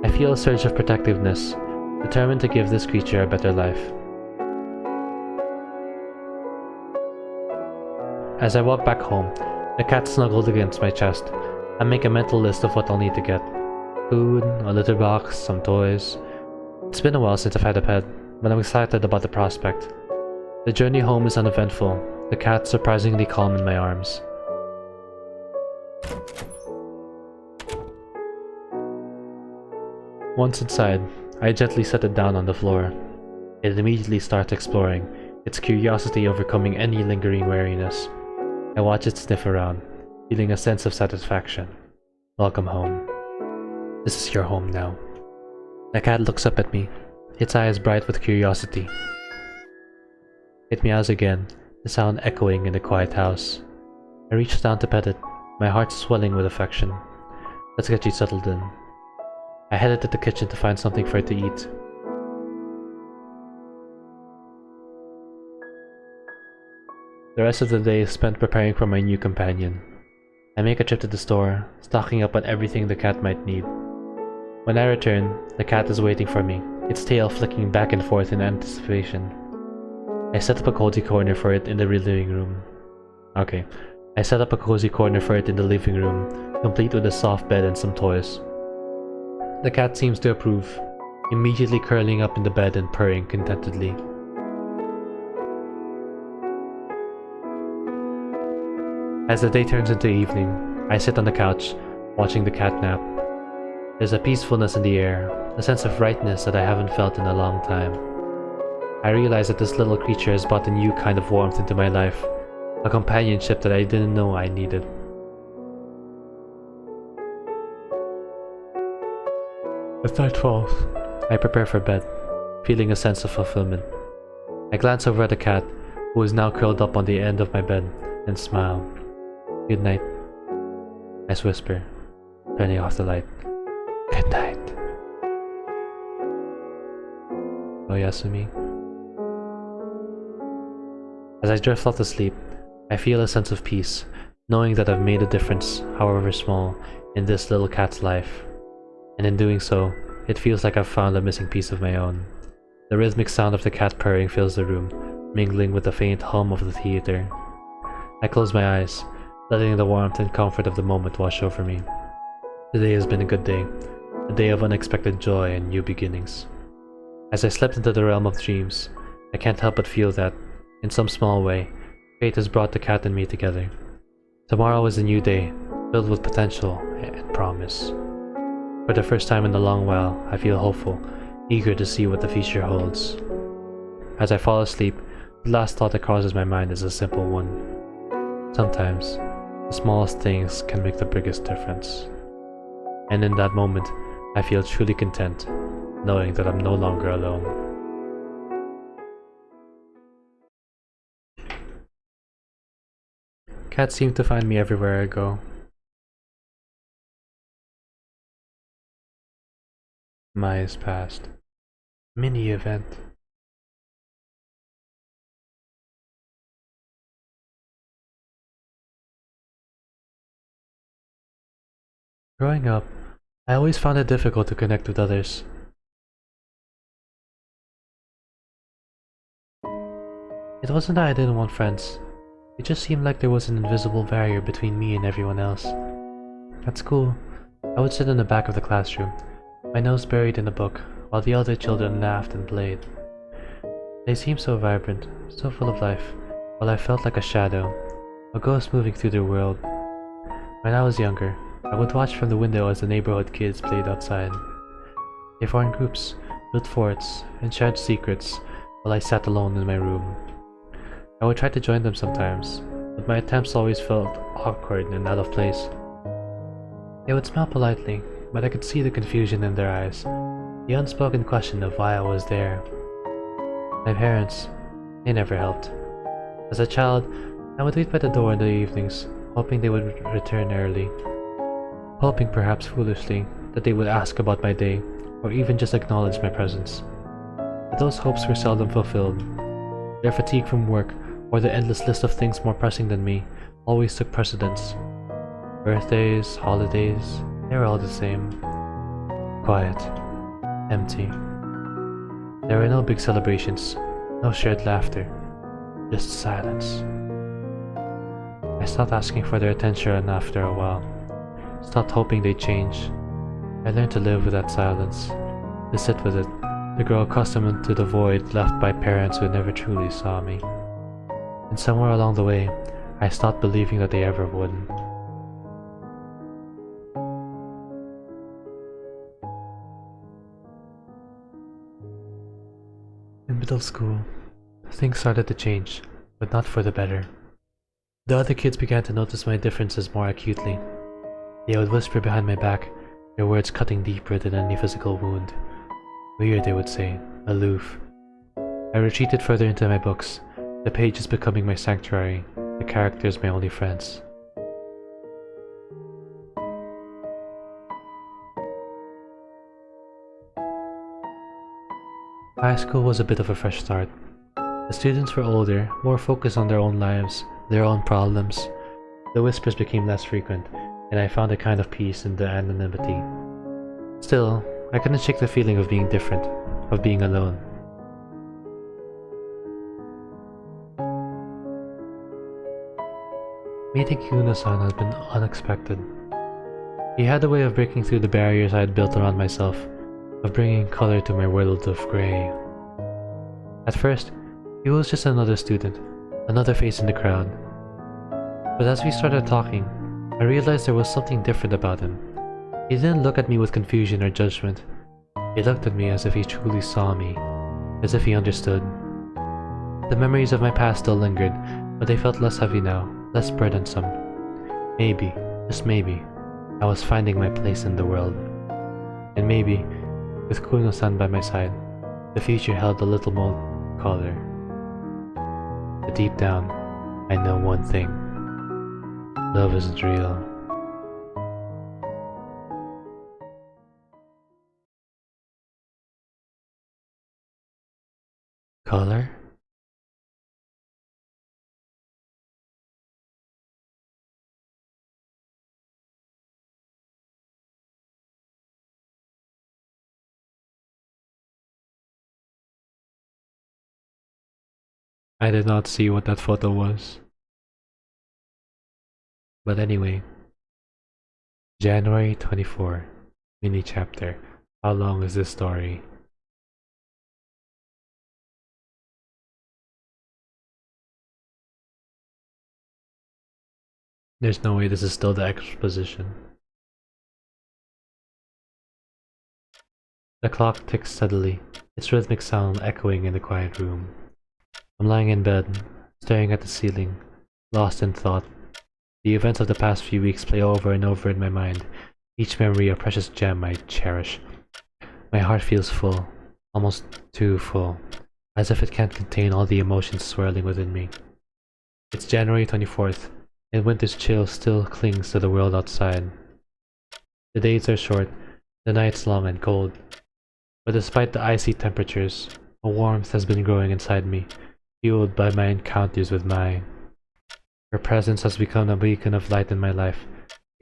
[SPEAKER 1] I feel a surge of protectiveness, determined to give this creature a better life. As I walk back home, the cat snuggled against my chest. I make a mental list of what I'll need to get. Food, a litter box, some toys. It's been a while since I've had a pet, but I'm excited about the prospect. The journey home is uneventful, the cat surprisingly calm in my arms. Once inside, I gently set it down on the floor. It immediately starts exploring, its curiosity overcoming any lingering wariness. I watch it sniff around, feeling a sense of satisfaction. Welcome home. This is your home now. The cat looks up at me, its eyes bright with curiosity. It meows again, the sound echoing in the quiet house. I reach down to pet it, my heart swelling with affection. Let's get you settled in. I headed to the kitchen to find something for it to eat. The rest of the day is spent preparing for my new companion. I make a trip to the store, stocking up on everything the cat might need. When I return, the cat is waiting for me, its tail flicking back and forth in anticipation. I set up a cozy corner for it in the living room. Complete with a soft bed and some toys. The cat seems to approve, immediately curling up in the bed and purring contentedly. As the day turns into evening, I sit on the couch, watching the cat nap. There's a peacefulness in the air, a sense of rightness that I haven't felt in a long time. I realize that this little creature has brought a new kind of warmth into my life, a companionship that I didn't know I needed. As night falls, I prepare for bed, feeling a sense of fulfillment. I glance over at the cat, who is now curled up on the end of my bed, and smile. Good night, I whisper, turning off the light. Good night. Oyasumi. As I drift off to sleep, I feel a sense of peace, knowing that I've made a difference, however small, in this little cat's life. And in doing so, it feels like I've found a missing piece of my own. The rhythmic sound of the cat purring fills the room, mingling with the faint hum of the theater. I close my eyes, letting the warmth and comfort of the moment wash over me. Today has been a good day, a day of unexpected joy and new beginnings. As I slipped into the realm of dreams, I can't help but feel that, in some small way, fate has brought the cat and me together. Tomorrow is a new day, filled with potential and promise. For the first time in a long while, I feel hopeful, eager to see what the future holds. As I fall asleep, the last thought that crosses my mind is a simple one. Sometimes, the smallest things can make the biggest difference. And in that moment, I feel truly content, knowing that I'm no longer alone. Cats seem to find me everywhere I go. Maya's past. Mini event. Growing up, I always found it difficult to connect with others. It wasn't that I didn't want friends. It just seemed like there was an invisible barrier between me and everyone else. At school, I would sit in the back of the classroom, my nose buried in a book, while the other children laughed and played. They seemed so vibrant, so full of life, while I felt like a shadow, a ghost moving through their world. When I was younger, I would watch from the window as the neighborhood kids played outside. They formed groups, built forts, and shared secrets, while I sat alone in my room. I would try to join them sometimes, but my attempts always felt awkward and out of place. They would smile politely, but I could see the confusion in their eyes, the unspoken question of why I was there. My parents, they never helped. As a child, I would wait by the door in the evenings, hoping they would return early. Hoping perhaps foolishly that they would ask about my day, or even just acknowledge my presence. But those hopes were seldom fulfilled. Their fatigue from work, or the endless list of things more pressing than me, always took precedence. Birthdays, holidays, they were all the same. Quiet. Empty. There were no big celebrations, no shared laughter, just silence. I stopped asking for their attention after a while, stopped hoping they'd change. I learned to live with that silence, to sit with it, to to grow accustomed to the void left by parents who never truly saw me. And somewhere along the way, I stopped believing that they ever would. In middle school, things started to change, but not for the better. The other kids began to notice my differences more acutely. They would whisper behind my back, their words cutting deeper than any physical wound. Weird, they would say, aloof. I retreated further into my books, the pages becoming my sanctuary, the characters my only friends. High school was a bit of a fresh start. The students were older, more focused on their own lives, their own problems. The whispers became less frequent, and I found a kind of peace in the anonymity. Still, I couldn't shake the feeling of being different, of being alone. Meeting Kuno-san had been unexpected. He had a way of breaking through the barriers I had built around myself, of bringing color to my world of grey. At first, he was just another student, another face in the crowd. But as we started talking, I realized there was something different about him. He didn't look at me with confusion or judgment. He looked at me as if he truly saw me, as if he understood. The memories of my past still lingered, but they felt less heavy now, less burdensome. Maybe, just maybe, I was finding my place in the world. And maybe, with Kuno-san by my side, the future held a little more color. But deep down, I know one thing. Love isn't real. Color? I did not see what that photo was. But anyway, January 24, mini chapter. How long is this story? There's no way this is still the exposition. The clock ticks steadily, its rhythmic sound echoing in the quiet room. I'm lying in bed, staring at the ceiling, lost in thought. The events of the past few weeks play over and over in my mind, each memory a precious gem I cherish. My heart feels full, almost too full, as if it can't contain all the emotions swirling within me. It's January 24th, and winter's chill still clings to the world outside. The days are short, the nights long and cold, but despite the icy temperatures, a warmth has been growing inside me, fueled by my encounters with Mai. Her presence has become a beacon of light in my life,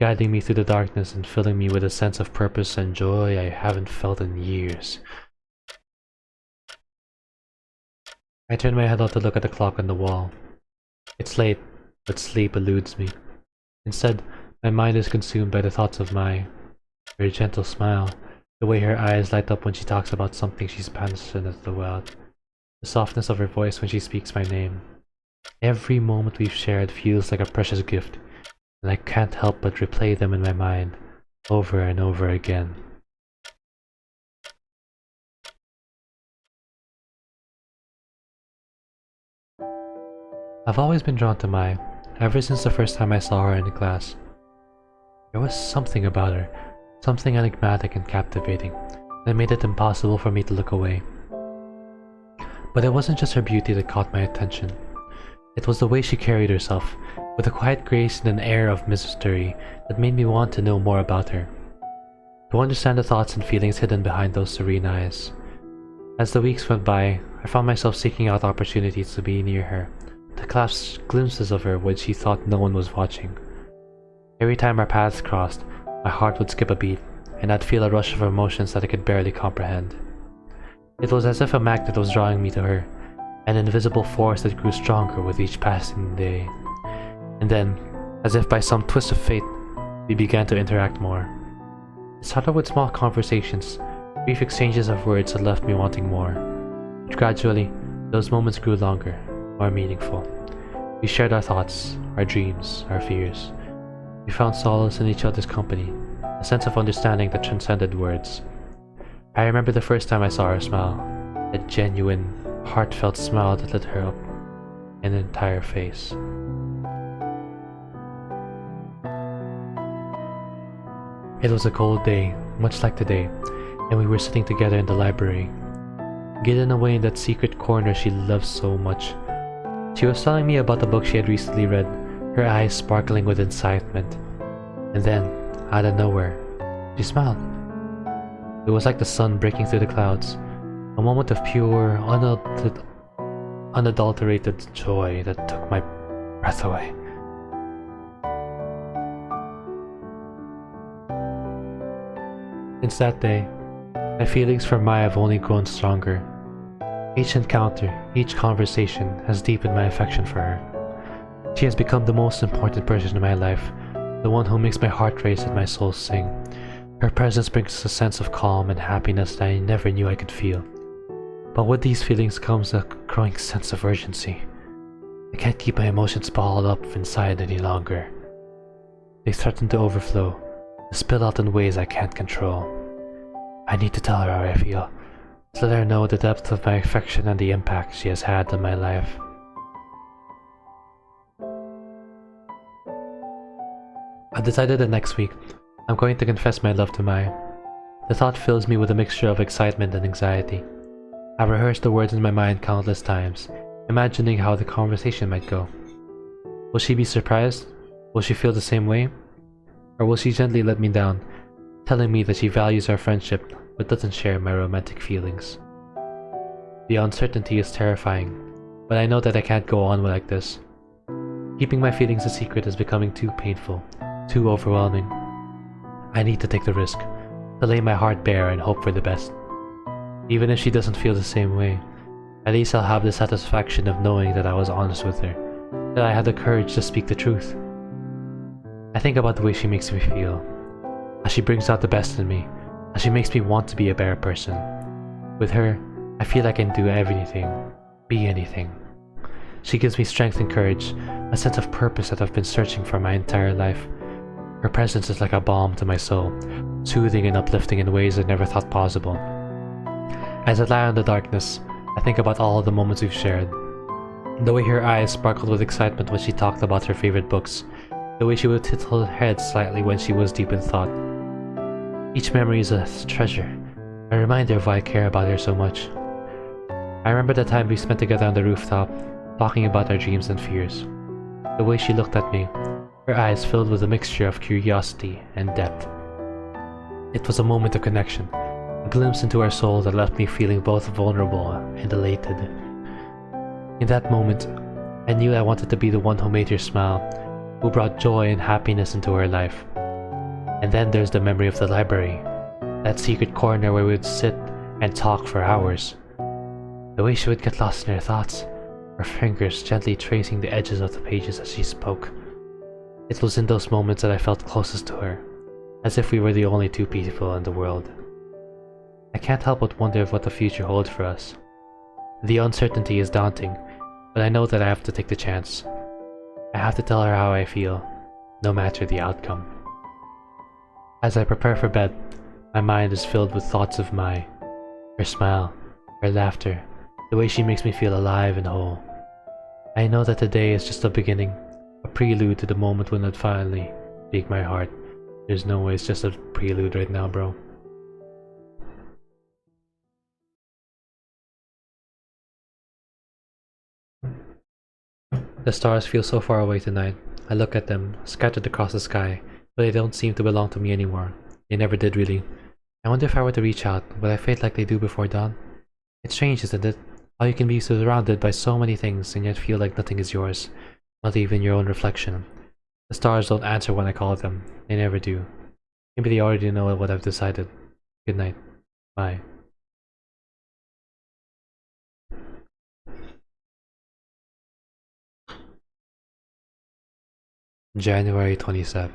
[SPEAKER 1] guiding me through the darkness and filling me with a sense of purpose and joy I haven't felt in years. I turn my head out to look at the clock on the wall. It's late, but sleep eludes me. Instead, my mind is consumed by the thoughts of Mai. Her gentle smile, the way her eyes light up when she talks about something she's passionate about, the softness of her voice when she speaks my name. Every moment we've shared feels like a precious gift, and I can't help but replay them in my mind, over and over again. I've always been drawn to Mai, ever since the first time I saw her in class. There was something about her, something enigmatic and captivating, that made it impossible for me to look away. But it wasn't just her beauty that caught my attention. It was the way she carried herself, with a quiet grace and an air of mystery that made me want to know more about her, to understand the thoughts and feelings hidden behind those serene eyes. As the weeks went by, I found myself seeking out opportunities to be near her, to catch glimpses of her when she thought no one was watching. Every time our paths crossed, my heart would skip a beat, and I'd feel a rush of emotions that I could barely comprehend. It was as if a magnet was drawing me to her, an invisible force that grew stronger with each passing day. And then, as if by some twist of fate, we began to interact more. It started with small conversations, Brief exchanges of words had left me wanting more. But gradually, those moments grew longer, more meaningful. We shared our thoughts, our dreams, our fears. We found solace in each other's company, a sense of understanding that transcended words. I remember the first time I saw her smile, a genuine, heartfelt smile that lit her up an entire face. It was a cold day, much like today, and we were sitting together in the library, hidden away in that secret corner she loved so much. She was telling me about the book she had recently read, her eyes sparkling with excitement. And then, out of nowhere, she smiled. It was like the sun breaking through the clouds, a moment of pure, unadulterated joy that took my breath away. Since that day, my feelings for Maya have only grown stronger. Each encounter, each conversation has deepened my affection for her. She has become the most important person in my life, the one who makes my heart race and my soul sing. Her presence brings a sense of calm and happiness that I never knew I could feel. But with these feelings comes a growing sense of urgency. I can't keep my emotions bottled up inside any longer. They threaten to overflow, to spill out in ways I can't control. I need to tell her how I feel, to let her know the depth of my affection and the impact she has had on my life. I decided that next week, I'm going to confess my love to Maya. The thought fills me with a mixture of excitement and anxiety. I've rehearsed the words in my mind countless times, imagining how the conversation might go. Will she be surprised? Will she feel the same way? Or will she gently let me down, telling me that she values our friendship but doesn't share my romantic feelings? The uncertainty is terrifying, but I know that I can't go on like this. Keeping my feelings a secret is becoming too painful, too overwhelming. I need to take the risk, to lay my heart bare and hope for the best. Even if she doesn't feel the same way, at least I'll have the satisfaction of knowing that I was honest with her, that I had the courage to speak the truth. I think about the way she makes me feel, how she brings out the best in me, how she makes me want to be a better person. With her, I feel I can do everything, be anything. She gives me strength and courage, a sense of purpose that I've been searching for my entire life. Her presence is like a balm to my soul, soothing and uplifting in ways I never thought possible. As I lie in the darkness, I think about all the moments we've shared. The way her eyes sparkled with excitement when she talked about her favorite books, the way she would tilt her head slightly when she was deep in thought. Each memory is a treasure, a reminder of why I care about her so much. I remember the time we spent together on the rooftop, talking about our dreams and fears. The way she looked at me, her eyes filled with a mixture of curiosity and depth. It was a moment of connection, a glimpse into our soul that left me feeling both vulnerable and elated. In that moment, I knew I wanted to be the one who made her smile, who brought joy and happiness into her life. And then there's the memory of the library, that secret corner where we would sit and talk for hours. The way she would get lost in her thoughts, her fingers gently tracing the edges of the pages as she spoke. It was in those moments that I felt closest to her, as if we were the only two people in the world. I can't help but wonder what the future holds for us. The uncertainty is daunting, but I know that I have to take the chance. I have to tell her how I feel, no matter the outcome. As I prepare for bed, my mind is filled with thoughts of Mai, her smile, her laughter, the way she makes me feel alive and whole. I know that today is just the beginning, a prelude to the moment when it finally break my heart. There's no way, it's just a prelude right now, bro. The stars feel so far away tonight. I look at them, scattered across the sky, but they don't seem to belong to me anymore. They never did really. I wonder if I were to reach out, would I fade like they do before dawn? It's strange, isn't it? How you can be surrounded by so many things and yet feel like nothing is yours, not even your own reflection. The stars don't answer when I call them. They never do. Maybe they already know what I've decided. Good night. Bye. January 27.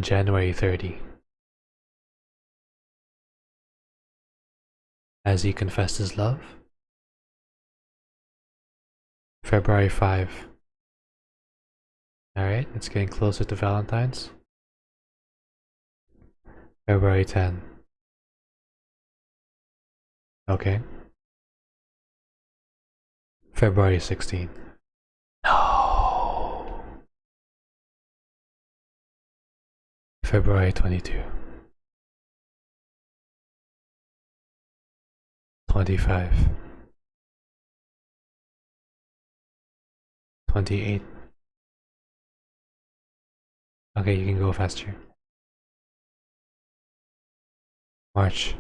[SPEAKER 1] January 30. Has he confessed his love? February 5. Alright, it's getting closer to Valentine's. February 10. Okay. February 16. No. February 22. 25. 28. Okay, you can go faster. March.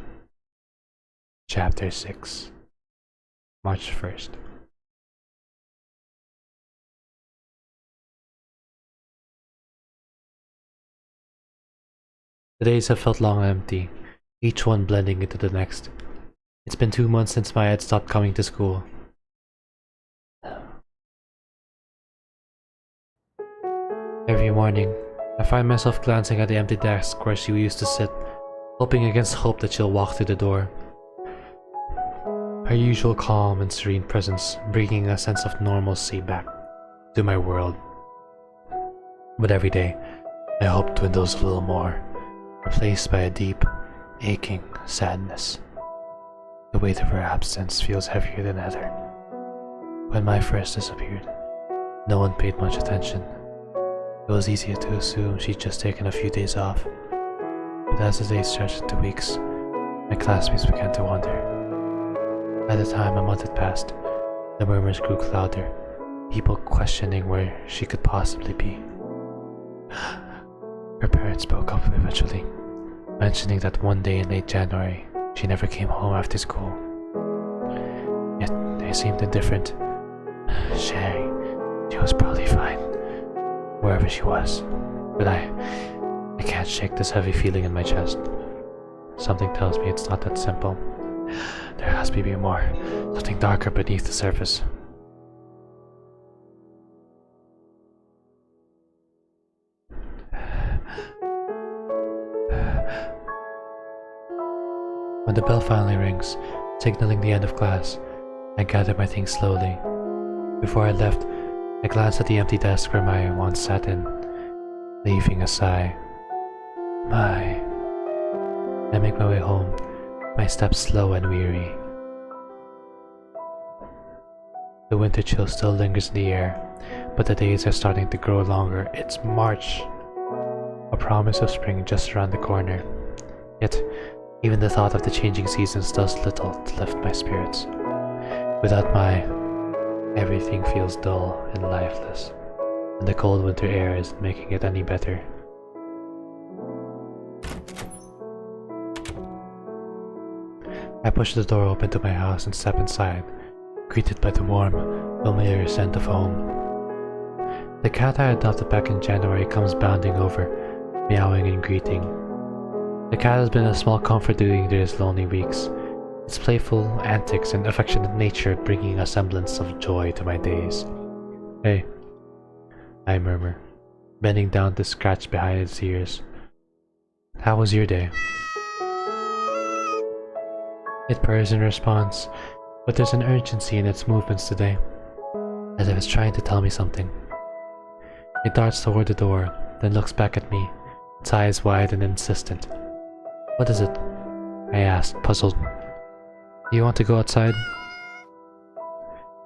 [SPEAKER 1] Chapter 6. March 1st. The days have felt long and empty, each one blending into the next. It's been 2 months since Maya had stopped coming to school. Every morning, I find myself glancing at the empty desk where she used to sit, hoping against hope that she'll walk through the door. Her usual calm and serene presence bringing a sense of normalcy back to my world. But every day, I hope dwindles a little more, replaced by a deep, aching sadness. The weight of her absence feels heavier than ever. When Mai first disappeared, no one paid much attention. It was easier to assume she'd just taken a few days off. But as the days stretched into weeks, my classmates began to wonder. By the time a month had passed, the murmurs grew louder, people questioning where she could possibly be. Her parents spoke up eventually, mentioning that one day in late January, she never came home after school. Yet they seemed indifferent, sharing she was probably fine, wherever she was. But I can't shake this heavy feeling in my chest. Something tells me it's not that simple. There has to be more, something darker beneath the surface. When the bell finally rings, signaling the end of class, I gather my things slowly. Before I left, I glanced at the empty desk where Maya once sat in, leaving a sigh. Mai. I make my way home, my steps slow and weary. The winter chill still lingers in the air, but the days are starting to grow longer. It's March, a promise of spring just around the corner. Yet, even the thought of the changing seasons does little to lift my spirits. Without Mai, everything feels dull and lifeless, and the cold winter air isn't making it any better. I push the door open to my house and step inside, greeted by the warm, familiar scent of home. The cat I adopted back in January comes bounding over, meowing and greeting. The cat has been a small comfort during these lonely weeks, its playful antics and affectionate nature bringing a semblance of joy to my days. Hey, I murmur, bending down to scratch behind its ears. How was your day? It purrs in response, but there's an urgency in its movements today, as if it's trying to tell me something. It darts toward the door, then looks back at me, its eyes wide and insistent. What is it? I asked, puzzled. Do you want to go outside?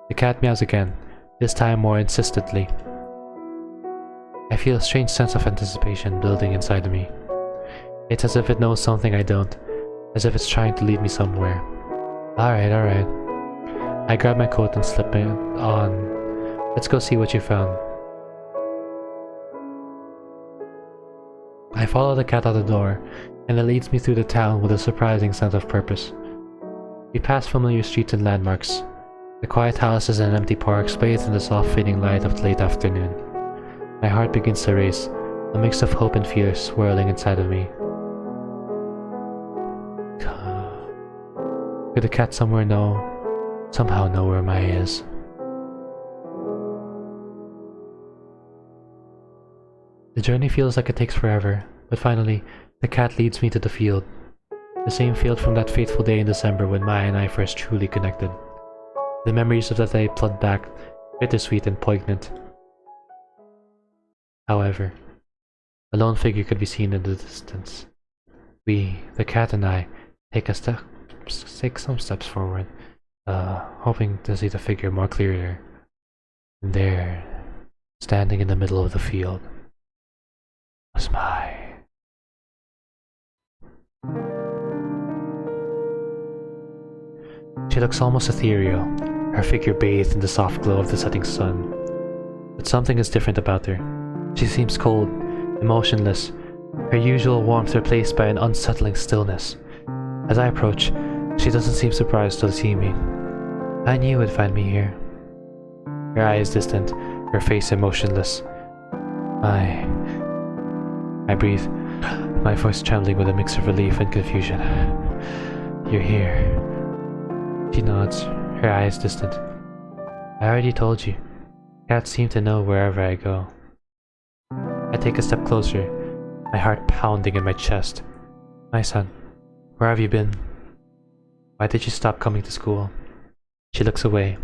[SPEAKER 1] The cat meows again, this time more insistently. I feel a strange sense of anticipation building inside of me. It's as if it knows something I don't, as if it's trying to lead me somewhere. Alright. I grab my coat and slip it on. Let's go see what you found. I follow the cat out the door, and it leads me through the town with a surprising sense of purpose. We pass familiar streets and landmarks. The quiet houses and empty parks bathed in the soft fading light of the late afternoon. My heart begins to race, a mix of hope and fear swirling inside of me. Could the cat somehow know where Maya is? The journey feels like it takes forever, But finally, the cat leads me to the field. The same field from that fateful day in December when Maya and I first truly connected. The memories of that day flood back, bittersweet and poignant. However, a lone figure could be seen in the distance. We, the cat and I, take some steps forward, hoping to see the figure more clearly. And there, standing in the middle of the field, was Mai. She looks almost ethereal, her figure bathed in the soft glow of the setting sun. But something is different about her. She seems cold, emotionless, her usual warmth replaced by an unsettling stillness. As I approach, she doesn't seem surprised to see me. I knew you would find me here. Her eyes distant, her face emotionless. I breathe, my voice trembling with a mix of relief and confusion. You're here. She nods, her eyes distant. I already told you. Cats seem to know wherever I go. I take a step closer, my heart pounding in my chest. My son, where have you been? Why did you stop coming to school? She looks away,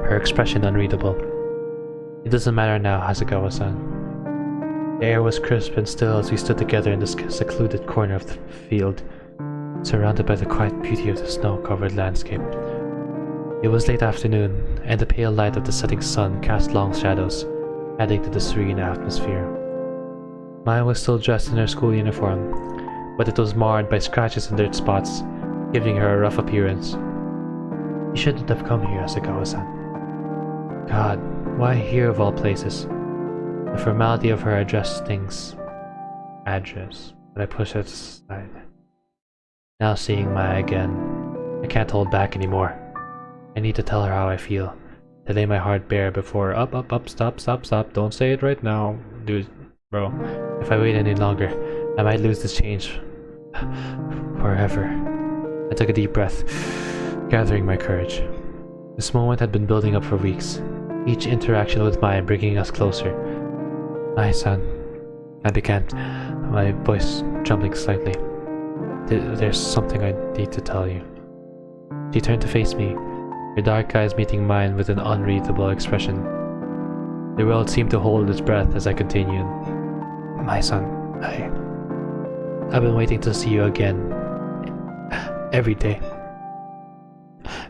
[SPEAKER 1] her expression unreadable. It doesn't matter now, Hasegawa-san. The air was crisp and still as we stood together in this secluded corner of the field, surrounded by the quiet beauty of the snow-covered landscape. It was late afternoon, and the pale light of the setting sun cast long shadows, adding to the serene atmosphere. Maya was still dressed in her school uniform, but it was marred by scratches and dirt spots, giving her a rough appearance. You shouldn't have come here, Asakawa-san. God, why here of all places? The formality of her address stings. Address, but I push it aside. Now seeing Maya again, I can't hold back anymore. I need to tell her how I feel, to lay my heart bare before up, stop, don't say it right now. Dude, bro, if I wait any longer, I might lose this change forever. I took a deep breath, gathering my courage. This moment had been building up for weeks, each interaction with Maya bringing us closer. My son, I began, my voice trembling slightly. There's something I need to tell you. She turned to face me, her dark eyes meeting mine with an unreadable expression. The world seemed to hold its breath as I continued. My son, I've been waiting to see you again. Every day.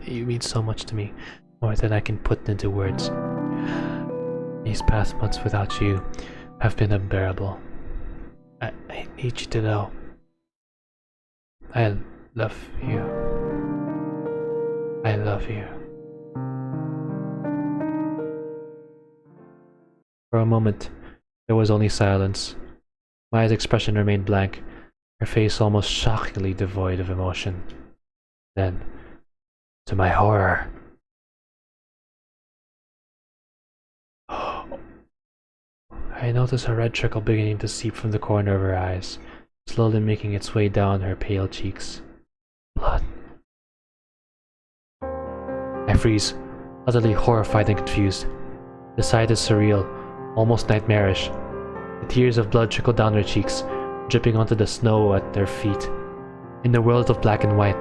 [SPEAKER 1] You mean so much to me, more than I can put into words. These past months without you have been unbearable. I need you to know. I love you. I love you. For a moment, there was only silence. Maya's expression remained blank, her face almost shockingly devoid of emotion. Then, to my horror, I noticed a red trickle beginning to seep from the corner of her eyes, slowly making its way down her pale cheeks. Blood. I freeze, utterly horrified and confused. The sight is surreal, almost nightmarish. The tears of blood trickle down her cheeks, dripping onto the snow at their feet. In the world of black and white,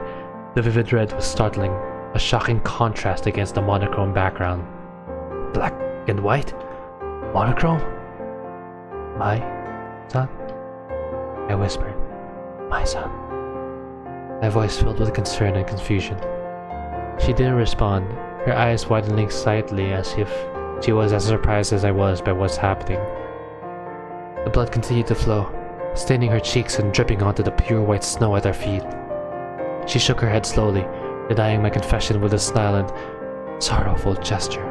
[SPEAKER 1] the vivid red was startling, a shocking contrast against the monochrome background. Black and white? Monochrome? My son? I whispered. My son. My voice filled with concern and confusion. She didn't respond, her eyes widening slightly as if she was as surprised as I was by what's happening. The blood continued to flow, staining her cheeks and dripping onto the pure white snow at our feet. She shook her head slowly, denying my confession with a silent, sorrowful gesture.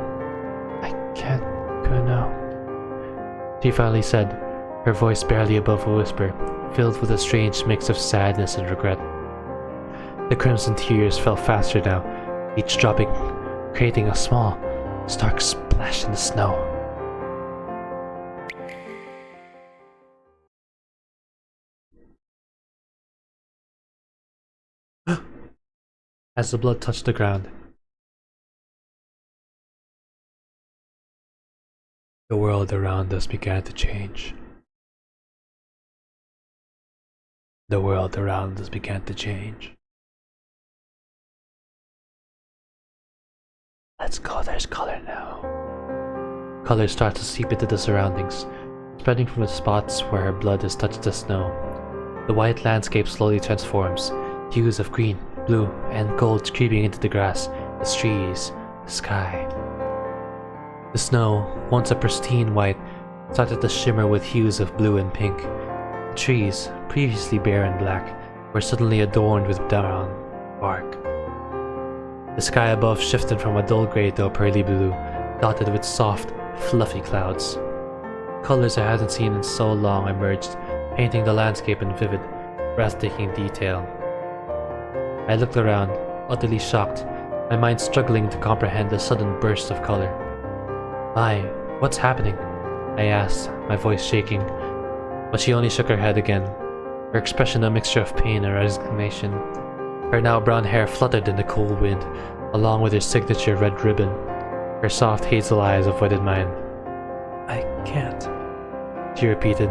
[SPEAKER 1] I can't go now, she finally said, her voice barely above a whisper, filled with a strange mix of sadness and regret. The crimson tears fell faster now, each dropping, creating a small, stark splash in the snow. As the blood touched the ground, the world around us began to change. The world around us began to change. Let's go, there's color now. Color starts to seep into the surroundings, spreading from the spots where her blood has touched the snow. The white landscape slowly transforms, hues of green, blue, and gold creeping into the grass, the trees, the sky. The snow, once a pristine white, started to shimmer with hues of blue and pink. The trees, previously bare and black, were suddenly adorned with brown bark. The sky above shifted from a dull grey to a pearly blue, dotted with soft, fluffy clouds. Colors I hadn't seen in so long emerged, painting the landscape in vivid, breathtaking detail. I looked around, utterly shocked, my mind struggling to comprehend the sudden burst of color. "Mai, what's happening?" I asked, my voice shaking, but she only shook her head again, her expression a mixture of pain and resignation. Her now brown hair fluttered in the cold wind, along with her signature red ribbon. Her soft hazel eyes avoided mine. "I can't," she repeated,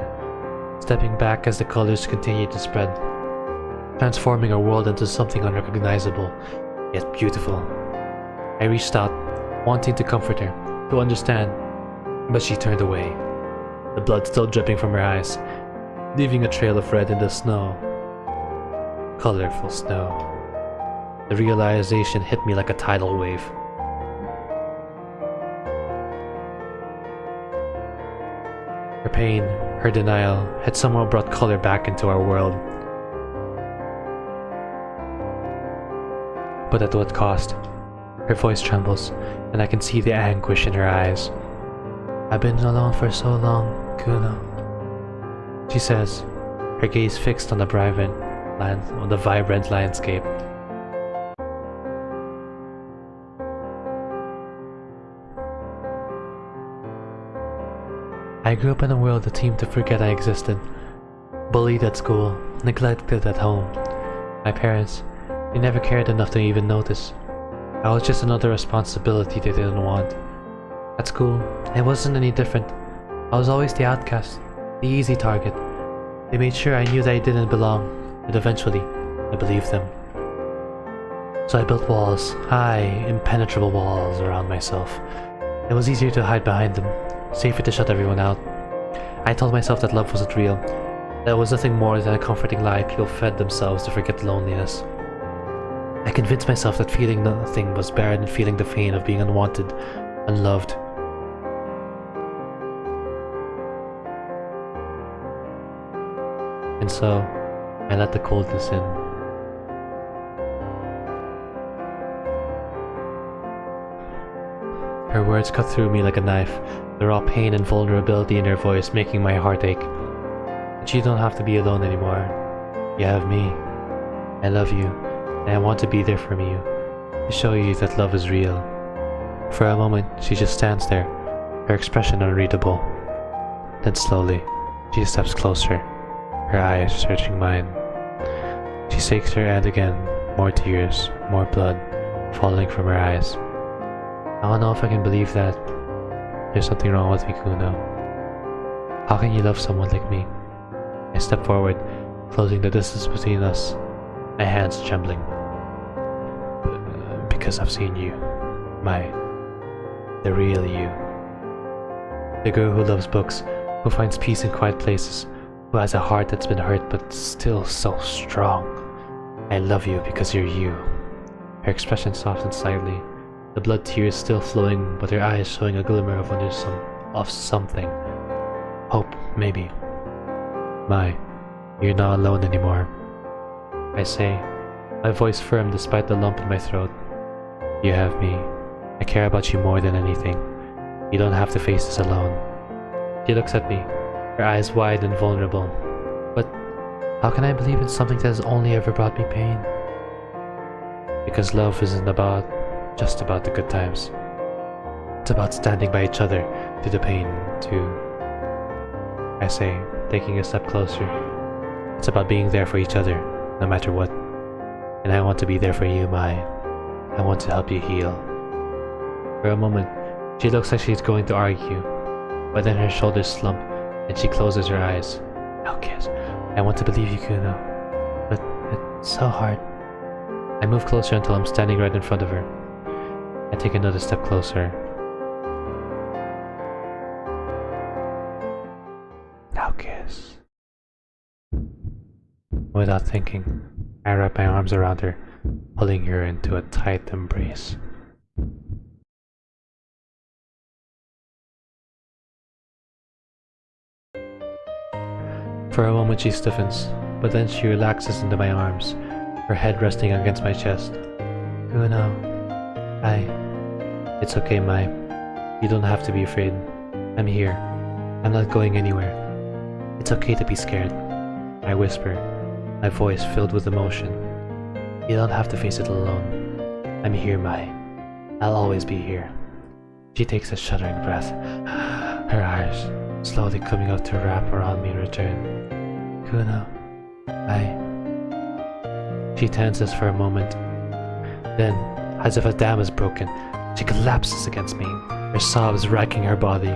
[SPEAKER 1] stepping back as the colors continued to spread, transforming our world into something unrecognizable, yet beautiful. I reached out, wanting to comfort her, to understand, but she turned away, the blood still dripping from her eyes, leaving a trail of red in the snow. Colorful snow. The realization hit me like a tidal wave. Her pain, her denial, had somehow brought color back into our world. But at what cost? Her voice trembles, and I can see the anguish in her eyes. "I've been alone for so long, Kuno," she says, her gaze fixed on the vibrant landscape. "I grew up in a world that seemed to forget I existed. Bullied at school, neglected at home. My parents, they never cared enough to even notice. I was just another responsibility they didn't want. At school, it wasn't any different. I was always the outcast, the easy target. They made sure I knew that I didn't belong, and eventually, I believed them. So I built walls, high, impenetrable walls around myself. It was easier to hide behind them, safer to shut everyone out. I told myself that love wasn't real, that it was nothing more than a comforting lie people fed themselves to forget loneliness. I convinced myself that feeling nothing was better than feeling the pain of being unwanted, unloved. And so, I let the coldness in. Her words cut through me like a knife, the raw pain and vulnerability in her voice making my heart ache. But you don't have to be alone anymore. You have me. I love you, and I want to be there for you, to show you that love is real. For a moment, she just stands there, her expression unreadable. Then slowly, she steps closer, her eyes searching mine. She shakes her head again, more tears, more blood, falling from her eyes. I don't know if I can believe that. There's something wrong with me, Kuno. How can you love someone like me? I step forward, closing the distance between us, my hands trembling. Because I've seen you. The real you. The girl who loves books, who finds peace in quiet places, who has a heart that's been hurt but still so strong. I love you because you're you. Her expression softens slightly, the blood tears still flowing, but her eyes showing a glimmer of something. Hope, maybe. You're not alone anymore. I say, my voice firm despite the lump in my throat. You have me. I care about you more than anything. You don't have to face this alone. She looks at me, her eyes wide and vulnerable. But how can I believe in something that has only ever brought me pain? Because love isn't just about the good times. It's about standing by each other through the pain, too. I say, taking a step closer. It's about being there for each other, no matter what. And I want to be there for you, Mai. I want to help you heal. For a moment, she looks like she's going to argue, but then her shoulders slump and she closes her eyes. "No, kid. I want to believe you, Kuno. So hard. I move closer until I'm standing right in front of her. I take another step closer. Now kiss. Without thinking, I wrap my arms around her, pulling her into a tight embrace. For a moment she stiffens, but then she relaxes into my arms, her head resting against my chest. Kuno. It's okay, Mai. You don't have to be afraid. I'm here. I'm not going anywhere. It's okay to be scared. I whisper, my voice filled with emotion. You don't have to face it alone. I'm here, Mai. I'll always be here. She takes a shuddering breath, her eyes slowly coming up to wrap around me in return. Kuno. She tenses for a moment. Then, as if a dam is broken, she collapses against me, her sobs racking her body.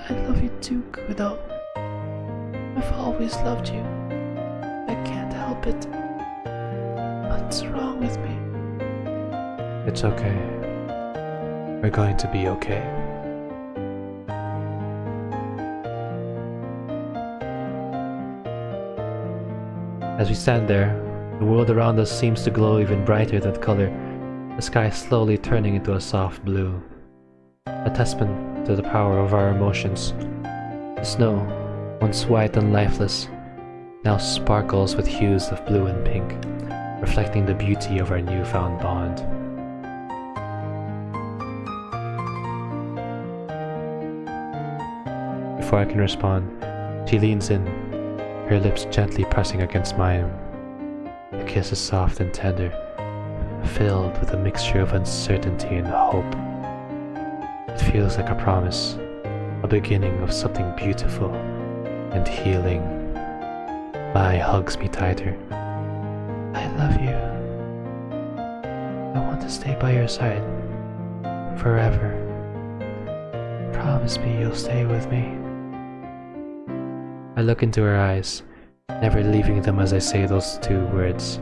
[SPEAKER 1] I love you too, Kuno. I've always loved you. I can't help it. What's wrong with me? It's okay. We're going to be okay. As we stand there, the world around us seems to glow even brighter than color, the sky slowly turning into a soft blue. A testament to the power of our emotions. The snow, once white and lifeless, now sparkles with hues of blue and pink, reflecting the beauty of our newfound bond. Before I can respond, she leans in, her lips gently pressing against mine. The kiss is soft and tender, filled with a mixture of uncertainty and hope. It feels like a promise, a beginning of something beautiful and healing. Mai hugs me tighter. I love you. I want to stay by your side forever. Promise me you'll stay with me. I look into her eyes, never leaving them as I say those two words.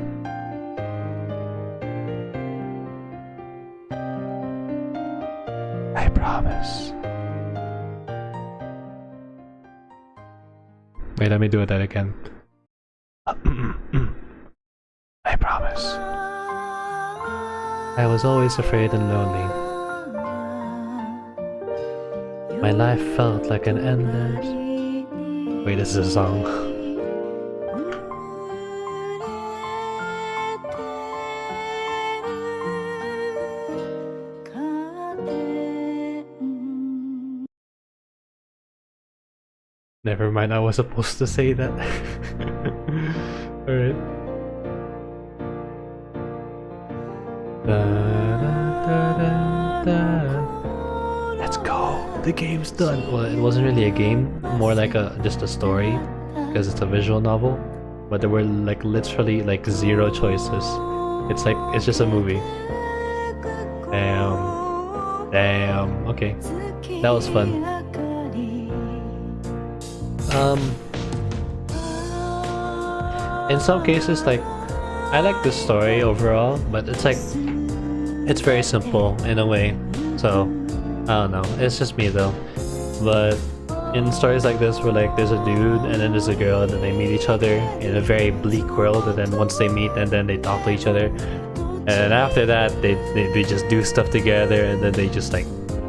[SPEAKER 1] I promise. Wait, let me do that again. I promise. I was always afraid and lonely. My life felt like an endless... Wait, this is a song. Never mind, I was supposed to say that. Alright. Let's go! The game's done! Well, it wasn't really a game, more like just a story, because it's a visual novel. But there were like literally like 0 choices. It's just a movie. Damn. Okay. That was fun. In some cases, like, I like the story overall, but it's very simple in a way, so I don't know, it's just me though. But in stories like this where like there's a dude and then there's a girl and then they meet each other in a very bleak world, and then once they meet and then they talk to each other, and after that they just do stuff together, and then they just like,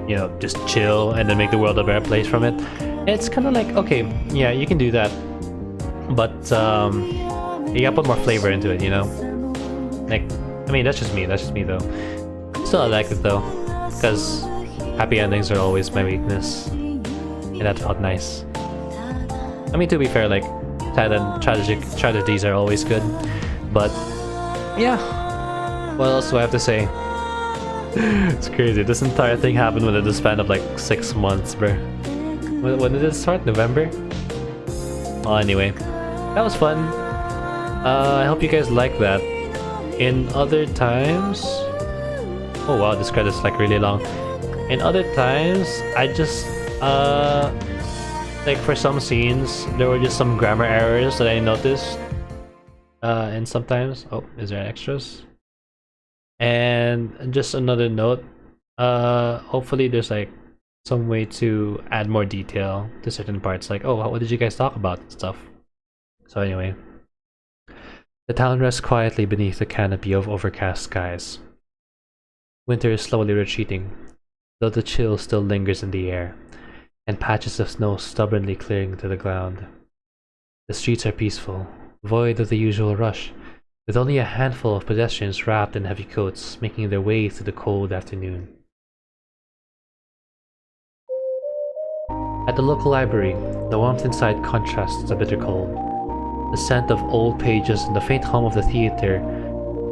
[SPEAKER 1] you know, just chill and then make the world a better place from it. It's kind of like, okay, yeah, you can do that, but you gotta put more flavor into it, you know? Like, I mean, that's just me though. Still, I like it though, because happy endings are always my weakness, and that felt nice. I mean, to be fair, like, sad and tragedies are always good, but yeah, what else do I have to say? It's crazy, this entire thing happened within the span of like 6 months, bruh. When did it start? November? Well, anyway, that was fun. I hope you guys like that. In other times... Oh wow, this credit's like really long. In other times, I just Like for some scenes, there were just some grammar errors that I noticed. And sometimes, oh, is there extras? And just another note, hopefully there's like some way to add more detail to certain parts, like, oh, what did you guys talk about and stuff. So anyway, the town rests quietly beneath a canopy of overcast skies. Winter is slowly retreating, though the chill still lingers in the air, and patches of snow stubbornly cling to the ground. The streets are peaceful, void of the usual rush, with only a handful of pedestrians wrapped in heavy coats making their way through the cold afternoon. At the local library, the warmth inside contrasts the bitter cold. The scent of old pages and the faint hum of the theater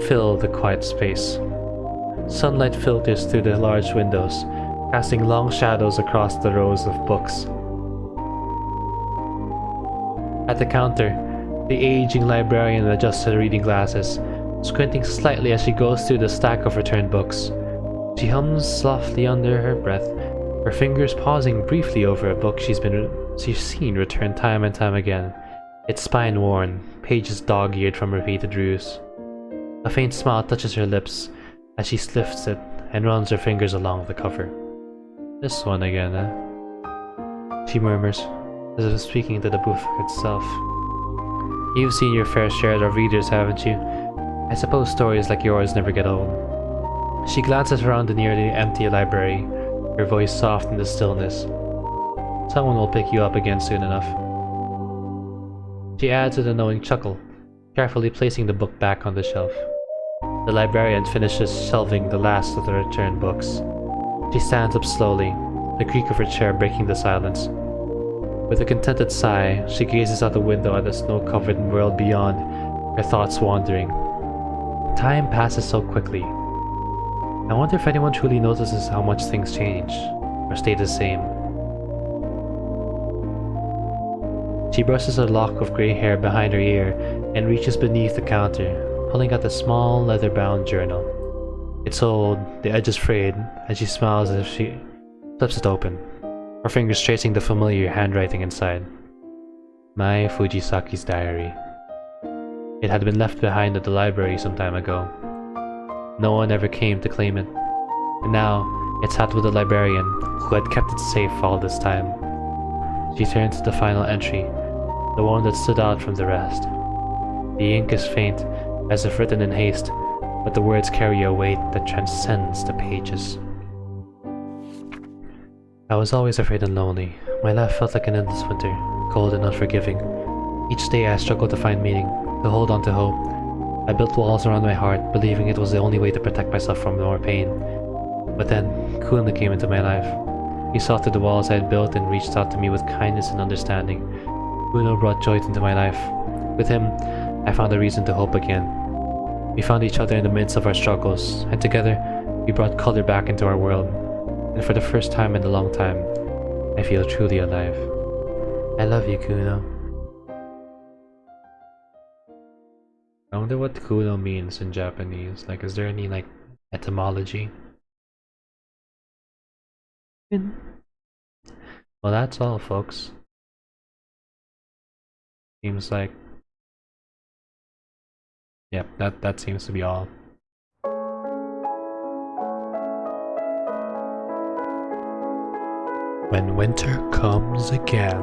[SPEAKER 1] fill the quiet space. Sunlight filters through the large windows, casting long shadows across the rows of books. At the counter, the aging librarian adjusts her reading glasses, squinting slightly as she goes through the stack of returned books. She hums softly under her breath, her fingers pausing briefly over a book she's seen returned time and time again, its spine worn, pages dog-eared from repeated reviews. A faint smile touches her lips as she lifts it and runs her fingers along the cover. This one again, eh? She murmurs, as if speaking to the book itself. You've seen your fair share of readers, haven't you? I suppose stories like yours never get old. She glances around the nearly empty library, her voice soft in the stillness. Someone will pick you up again soon enough. She adds with a knowing chuckle, carefully placing the book back on the shelf. The librarian finishes shelving the last of the returned books. She stands up slowly, the creak of her chair breaking the silence. With a contented sigh, she gazes out the window at the snow-covered world beyond, her thoughts wandering. Time passes so quickly. I wonder if anyone truly notices how much things change, or stay the same. She brushes a lock of grey hair behind her ear and reaches beneath the counter, pulling out a small leather-bound journal. It's old, the edge is frayed, and she smiles as if she flips it open, her fingers tracing the familiar handwriting inside. My Fujisaki's diary. It had been left behind at the library some time ago. No one ever came to claim it, and now it sat with the librarian who had kept it safe all this time. She turned to the final entry, the one that stood out from the rest. The ink is faint, as if written in haste, but the words carry a weight that transcends the pages. I was always afraid and lonely. My life felt like an endless winter, cold and unforgiving. Each day I struggled to find meaning, to hold on to hope. I built walls around my heart, believing it was the only way to protect myself from more pain. But then, Kuna came into my life. He saw through the walls I had built and reached out to me with kindness and understanding. Kuna brought joy into my life. With him, I found a reason to hope again. We found each other in the midst of our struggles, and together, we brought color back into our world. And for the first time in a long time, I feel truly alive. I love you, Kuno. I wonder what Kuno means in Japanese. Like, is there any, like, etymology? Well, that's all, folks. Seems like... Yep, that seems to be all. When winter comes again.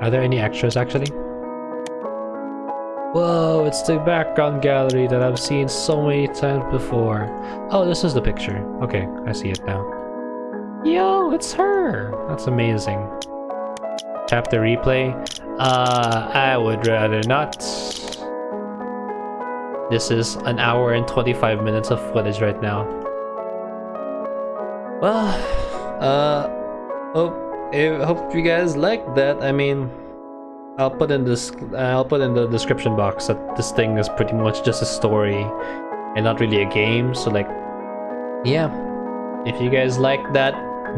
[SPEAKER 1] Are there any extras, actually? Whoa, it's the background gallery that I've seen so many times before. Oh, this is the picture. Okay, I see it now. Yo, it's her! That's amazing. Chapter replay? I would rather not. This is an hour and 25 minutes of footage right now. Well, hope you guys liked that. I mean, I'll put in the description box that this thing is pretty much just a story and not really a game. So like, yeah, if you guys like that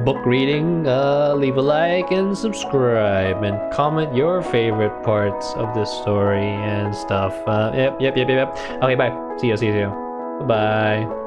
[SPEAKER 1] book reading, leave a like and subscribe and comment your favorite parts of the story and stuff. Yep. Okay, bye. See ya. Bye.